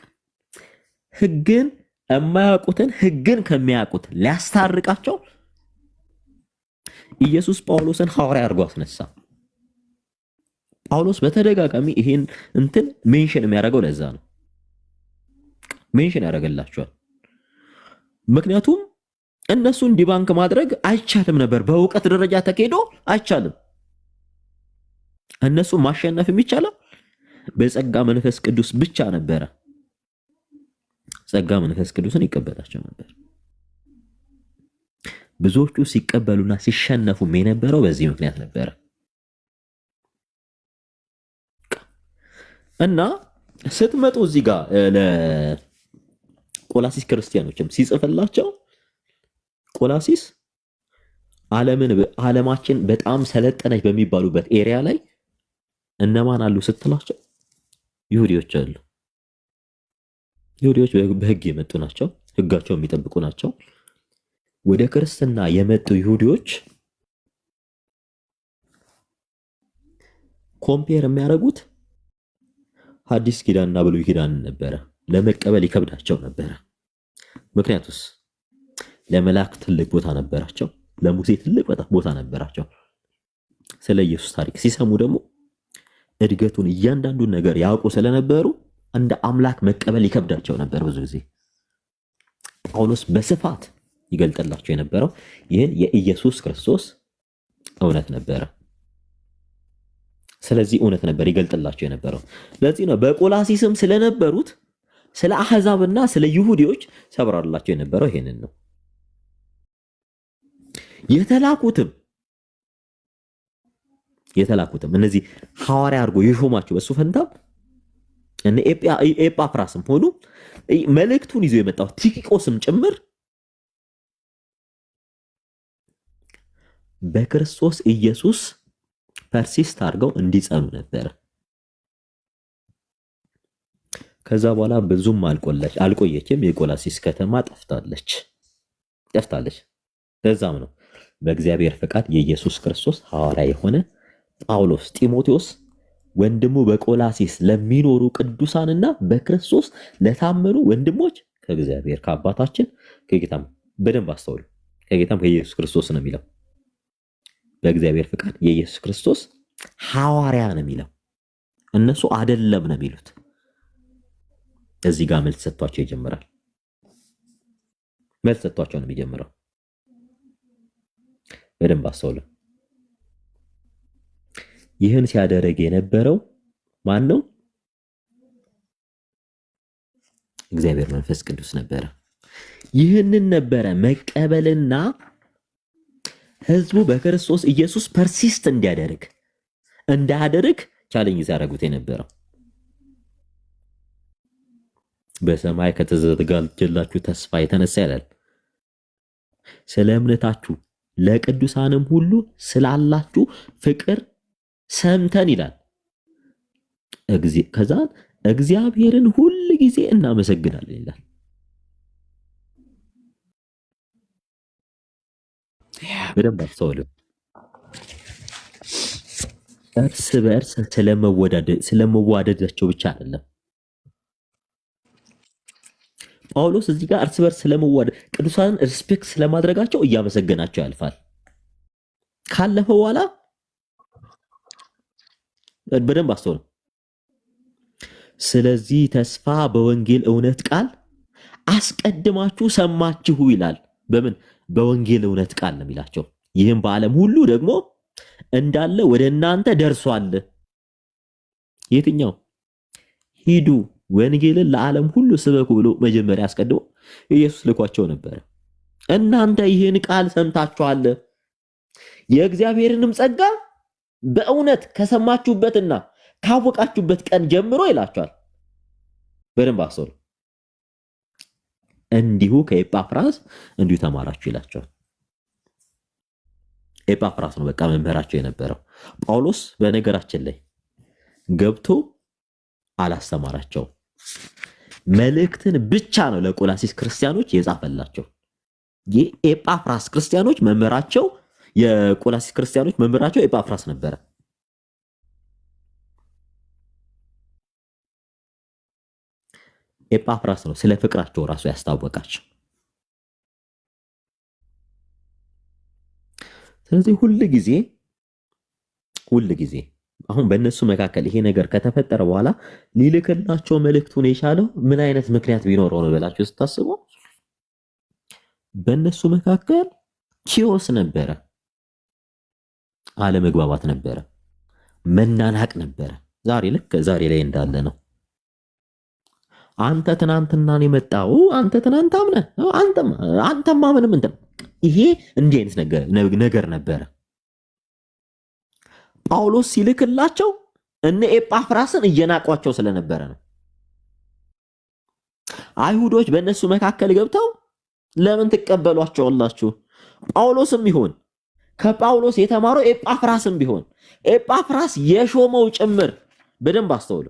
ህግን የማያውቁትን ህግን ከሚያውቁት ሊያስታርቃቸው ኢየሱስ ጳውሎስን ሐዋርያ አድርጎ አስነሳ። ጳውሎስ በተደጋጋሚ ይሄን እንትን ሜንሽን የሚያደርገው ለዛ ነው። ሜንሽን ያደርገላቸዋል። ምክንያቱም እነሱን ዲባንክ ማድረግ አይቻልም ነበር። በእውቀት ደረጃ ተኬዶ አይቻልም። እነሱ ማሸነፍ የሚቻለው በጸጋ መንፈስ ቅዱስ ብቻ ነበረ። ጸጋ መንፈስ ቅዱስን ይቀበላቸው ነበር። ብዙዎቹ ሲቀበሉና ሲሸነፉም የነበረው በዚህ ምክንያት ነበረ እና ስትመጡ እዚህ ጋር ለቆላሲስ ክርስቲያኖችም ሲጽፍላቸው ቆላሲስ ዓለማችን በጣም ሰለጠነች በሚባሉበት ኤሪያ ላይ እነማን አሉ ስትላቸው ይሁዲዎች አሉ። ይሁዲዎች በህግ የመጡ ናቸው፣ ህጋቸው የሚጠብቁ ናቸው። ወደ ክርስትና የመጡ ይሁዲዎች ኮምፔር የሚያደርጉት ሐዲስ ኪዳንና ብሉይ ኪዳን ነበረ። ለመቀበል ይከብዳቸው ነበረ። ምክንያቱስ ለመላእክት ትልቅ ቦታ ነበራቸው፣ ለሙሴ ትልቅ ቦታ ነበራቸው። ስለ ኢየሱስ ታሪክ ሲሰሙ ደግሞ እድገቱን እያንዳንዱን ነገር ያውቁ ስለነበሩ እንደ አምላክ መቀበል ይከብዳቸው ነበር። ብዙ ጊዜ ጳውሎስ በስፋት ይገልጥላቸው የነበረው ይህን የኢየሱስ ክርስቶስ እውነት ነበረ። ስለዚህ እውነት ነበር ይገልጥላቸው የነበረው። ለዚህ ነው በቆላሲስም ስለነበሩት ስለ አሕዛብና ስለ ይሁዲዎች ሰብራላቸው የነበረው ይሄንን ነው። የተላኩትም እነዚህ ሐዋርያ አድርጎ የሾማቸው በሱ ፈንታ እነ ኤጳፍራስም ሆኑ መልእክቱን ይዞ የመጣው ቲኪቆስም ጭምር በክርስቶስ ኢየሱስ ፐርሲስት አድርገው እንዲጸኑ ነበር። ከዛ በኋላ ብዙም አልቆየችም፣ የቆላሲስ ከተማ ጠፍታለች። ለዛም ነው በእግዚአብሔር ፈቃድ የኢየሱስ ክርስቶስ ሐዋርያ የሆነ ጳውሎስ ጢሞቴዎስ ወንድሙ በቆላሲስ ለሚኖሩ ቅዱሳንና በክርስቶስ ለታመኑ ወንድሞች ከእግዚአብሔር ከአባታችን ከጌታም በደንብ አስተውሉ፣ ከጌታም ከኢየሱስ ክርስቶስ ነው የሚለው። በእግዚአብሔር ፍቃድ የኢየሱስ ክርስቶስ ሐዋርያ ነው የሚለው። እነሱ አይደለም ነው የሚሉት። እዚህ ጋር መልስ ሰጥቷቸው ይጀምራል። መልስ ሰጥቷቸው ነው የሚጀምረው። በደንብ አስተውሉ። ይህን ሲያደርግ የነበረው ማን ነው? እግዚአብሔር መንፈስ ቅዱስ ነበረ። ይህንን ነበረ መቀበልና ህዝቡ በክርስቶስ ኢየሱስ ፐርሲስት እንዳያደርግ ቻሌንጅ ሲያደርጉት የነበረው። በሰማይ ከተዘጋጀላችሁ ተስፋ የተነሳ ይላል ስለ እምነታችሁ ለቅዱሳንም ሁሉ ስላላችሁ ፍቅር ሰምተን ይላል። ከዛ እግዚአብሔርን ሁል ጊዜ እናመሰግናለን ይላል። በደንብ አስተውሉ። እርስ በእርስ ስለመዋደዳቸው ብቻ አይደለም ጳውሎስ እዚህ ጋር እርስ በርስ ስለመዋደድ ቅዱሳንን ሪስፔክት ስለማድረጋቸው እያመሰገናቸው ያልፋል። ካለፈ በኋላ በደንብ አስተውሉ። ስለዚህ ተስፋ በወንጌል እውነት ቃል አስቀድማችሁ ሰማችሁ ይላል። በምን? በወንጌል እውነት ቃል ነው የሚላቸው። ይህም በዓለም ሁሉ ደግሞ እንዳለ ወደ እናንተ ደርሷል። የትኛው? ሂዱ ወንጌልን ለዓለም ሁሉ ስበኩ ብሎ መጀመሪያ አስቀድሞ ኢየሱስ ልኳቸው ነበር። እናንተ ይህን ቃል ሰምታችኋል፣ የእግዚአብሔርንም ጸጋ በእውነት ከሰማችሁበትና ካወቃችሁበት ቀን ጀምሮ ይላቸዋል። በደንብ አስተውሉ። እንዲሁ ከኤጳፍራስ እንዲሁ ተማራችሁ ይላቸዋል። ኤጳፍራስ ነው በቃ መምህራቸው የነበረው። ጳውሎስ በነገራችን ላይ ገብቶ አላስተማራቸው። መልእክትን ብቻ ነው ለቆላሲስ ክርስቲያኖች የጻፈላቸው። የኤጳፍራስ ክርስቲያኖች መምህራቸው፣ የቆላሲስ ክርስቲያኖች መምህራቸው ኤጳፍራስ ነበረ። ኤጳፍራስ ነው ስለ ፍቅራቸው ራሱ ያስታወቃቸው። ስለዚህ ሁል ጊዜ አሁን በእነሱ መካከል ይሄ ነገር ከተፈጠረ በኋላ ሊልክላቸው መልእክቱን የቻለው ምን አይነት ምክንያት ቢኖረው ነው ብላችሁ ስታስቡ፣ በእነሱ መካከል ኪዮስ ነበረ፣ አለመግባባት ነበረ። መናናቅ ነበረ። ዛሬ ልክ ዛሬ ላይ እንዳለ ነው። አንተ ትናንትና ነው የመጣው፣ አንተ ትናንት አምነህ አንተማ ምንም እንትን ይሄ እንዲህ አይነት ነገር ነበረ። ጳውሎስ ሲልክላቸው እነ ኤጳፍራስን እየናቋቸው ስለነበረ ነው። አይሁዶች በእነሱ መካከል ገብተው ለምን ትቀበሏቸዋላችሁ? ጳውሎስም ይሆን ከጳውሎስ የተማረው ኤጳፍራስም ቢሆን ኤጳፍራስ የሾመው ጭምር በደንብ አስተውሉ።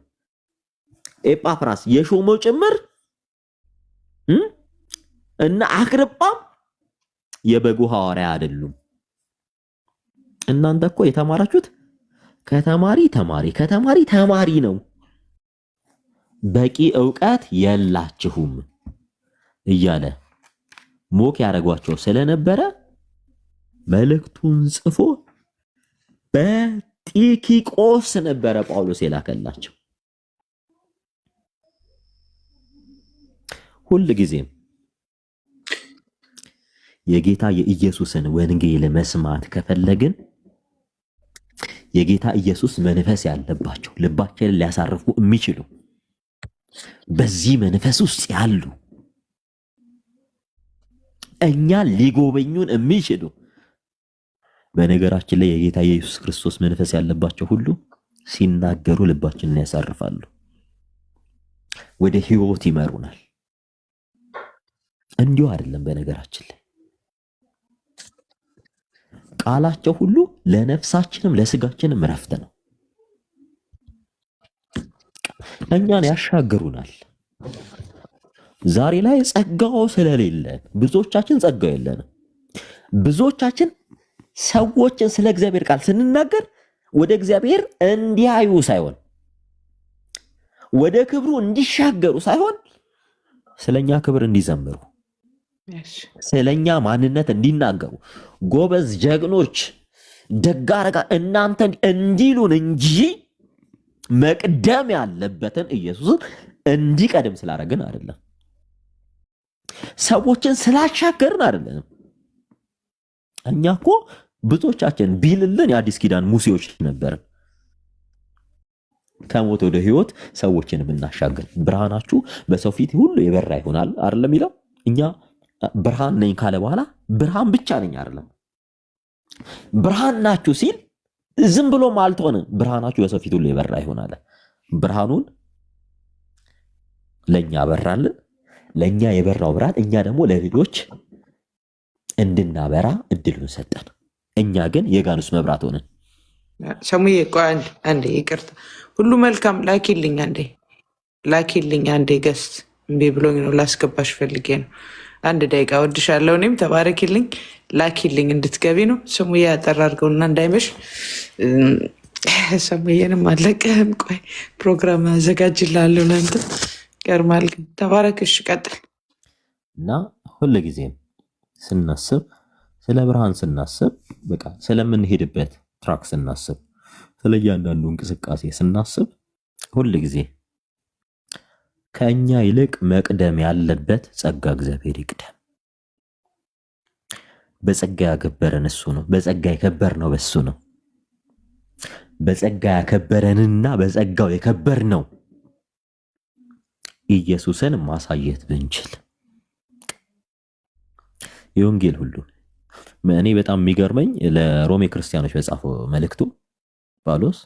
ኤጳፍራስ የሾመው ጭምር እና አክርጳም የበጉ ሐዋርያ አይደሉም። እናንተ እኮ የተማራችሁት ከተማሪ ተማሪ ነው፣ በቂ ዕውቀት የላችሁም እያለ ሞክ ያደረጓቸው ስለነበረ መልእክቱን ጽፎ በጢኪቆስ ነበረ ጳውሎስ የላከላቸው። ሁል ጊዜም የጌታ የኢየሱስን ወንጌል መስማት ከፈለግን የጌታ ኢየሱስ መንፈስ ያለባቸው ልባችንን ሊያሳርፉ የሚችሉ በዚህ መንፈስ ውስጥ ያሉ እኛን ሊጎበኙን የሚችሉ በነገራችን ላይ የጌታ የኢየሱስ ክርስቶስ መንፈስ ያለባቸው ሁሉ ሲናገሩ ልባችንን ያሳርፋሉ፣ ወደ ህይወት ይመሩናል። እንዲሁ አይደለም። በነገራችን ላይ ቃላቸው ሁሉ ለነፍሳችንም ለስጋችንም ረፍት ነው። እኛን ያሻገሩናል። ዛሬ ላይ ጸጋው ስለሌለን ብዙዎቻችን ጸጋው የለንም። ብዙዎቻችን ሰዎችን ስለ እግዚአብሔር ቃል ስንናገር ወደ እግዚአብሔር እንዲያዩ ሳይሆን ወደ ክብሩ እንዲሻገሩ ሳይሆን ስለኛ ክብር እንዲዘምሩ ስለኛ ማንነት እንዲናገሩ ጎበዝ ጀግኖች ደጋረጋ እናንተ እንዲሉን እንጂ መቅደም ያለበትን ኢየሱስን እንዲቀድም ስላደረግን አይደለም። ሰዎችን ስላሻገርን አይደለም። እኛ እኮ ብዙዎቻችን ቢልልን የአዲስ ኪዳን ሙሴዎች ነበርን። ከሞት ወደ ህይወት ሰዎችን የምናሻገር ብርሃናችሁ በሰው ፊት ሁሉ የበራ ይሆናል አይደለም የሚለው። እኛ ብርሃን ነኝ ካለ በኋላ ብርሃን ብቻ ነኝ አይደለም። ብርሃን ናችሁ ሲል ዝም ብሎ አልተሆነም። ብርሃናችሁ በሰው ፊት ሁሉ የበራ ይሆናል። ብርሃኑን ለኛ በራልን። ለኛ የበራው ብርሃን እኛ ደግሞ ለሌሎች እንድናበራ እድሉን ሰጠን። እኛ ግን የጋኑስ መብራት ሆነን። ሰሙዬ ቆይ አንዴ ይቅርታ። ሁሉ መልካም ላኪልኝ፣ አንዴ ገስት እምቢ ብሎኝ ነው ላስገባሽ ፈልጌ ነው። አንድ ደቂቃ ወድሻለሁ። እኔም ተባረኪልኝ፣ ላኪልኝ እንድትገቢ ነው። ሰሙዬ ያጠራ አድርገውና እንዳይመሽ። ሰሙዬንም አለቀህም። ቆይ ፕሮግራም አዘጋጅላለሁ ለአንተ። ገርማል ግን ተባረክሽ። ቀጥል እና ሁሉ ጊዜም ስናስብ ስለ ብርሃን ስናስብ በቃ ስለምንሄድበት ትራክ ስናስብ ስለ እያንዳንዱ እንቅስቃሴ ስናስብ ሁል ጊዜ ከኛ ይልቅ መቅደም ያለበት ጸጋ እግዚአብሔር ይቅደም። በጸጋ ያከበረን እሱ ነው። በጸጋ የከበርነው በሱ ነው። በጸጋ ያከበረንና በጸጋው የከበርነው ኢየሱስን ማሳየት ብንችል የወንጌል ሁሉ እኔ በጣም የሚገርመኝ ለሮሜ ክርስቲያኖች በጻፈው መልእክቱ ጳውሎስ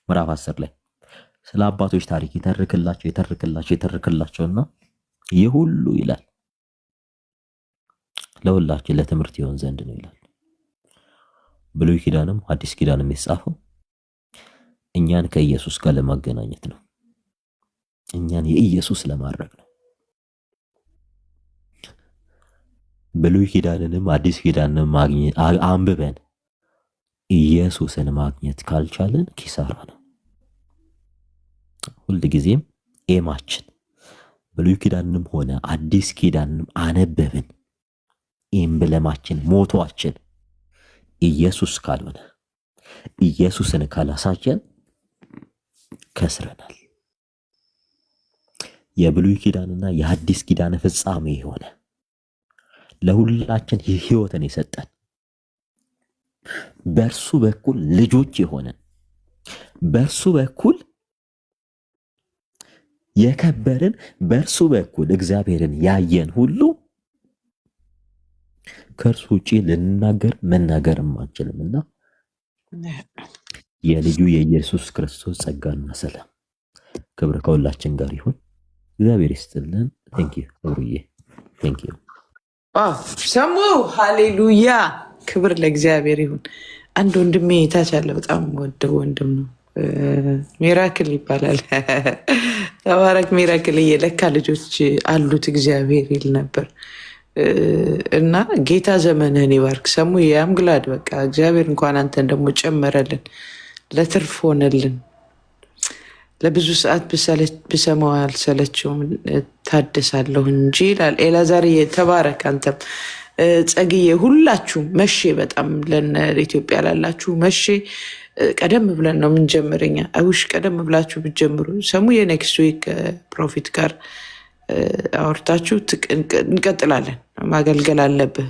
ምዕራፍ 10 ላይ ስለ አባቶች ታሪክ ይተርክላቸውና ይህ ሁሉ ይላል ለሁላችን ለትምህርት ይሆን ዘንድ ነው ይላል። ብሉይ ኪዳንም አዲስ ኪዳንም የተጻፈው እኛን ከኢየሱስ ጋር ለማገናኘት ነው። እኛን የኢየሱስ ለማድረግ ነው። ብሉይ ኪዳንንም አዲስ ኪዳንንም አንብበን ኢየሱስን ማግኘት ካልቻለን ኪሳራ ነው። ሁልጊዜም ኤማችን ብሉይ ኪዳንንም ሆነ አዲስ ኪዳንንም አነበብን፣ ኤምብለማችን ሞቶአችን ኢየሱስ ካልሆነ ኢየሱስን ካላሳየን ከስረናል። የብሉይ ኪዳንና የአዲስ ኪዳን ፍጻሜ የሆነ ለሁላችን ህይወትን የሰጠን በእርሱ በኩል ልጆች የሆነን በእርሱ በኩል የከበርን በእርሱ በኩል እግዚአብሔርን ያየን ሁሉ ከእርሱ ውጭ ልንናገር መናገርም አንችልምና የልጁ የኢየሱስ ክርስቶስ ጸጋና ሰላም ክብር ከሁላችን ጋር ይሁን። እግዚአብሔር ይስጥልን። ቴንኪዩ ብሩዬ፣ ቴንኪዩ። ሰሙ ሃሌሉያ፣ ክብር ለእግዚአብሔር ይሁን። አንድ ወንድሜ ታች አለ፣ በጣም ወደው ወንድም ነው። ሚራክል ይባላል። ተባረክ ሚራክል። እየለካ ልጆች አሉት እግዚአብሔር ይል ነበር እና ጌታ ዘመንህን ይባርክ። ሰሙ ያም ግላድ በቃ እግዚአብሔር እንኳን አንተን ደግሞ ጨመረልን፣ ለትርፍ ሆነልን። ለብዙ ሰዓት ብሰማው አልሰለችውም፣ ታደሳለሁ እንጂ ይላል። ኤላዛር ተባረክ። አንተም ጸግዬ፣ ሁላችሁም መሼ፣ በጣም ለነ ኢትዮጵያ ላላችሁ መሼ ቀደም ብለን ነው የምንጀምርኛ። አይውሽ ቀደም ብላችሁ ብትጀምሩ። ሰሙ የኔክስት ዊክ ፕሮፊት ጋር አውርታችሁ እንቀጥላለን። ማገልገል አለብህ።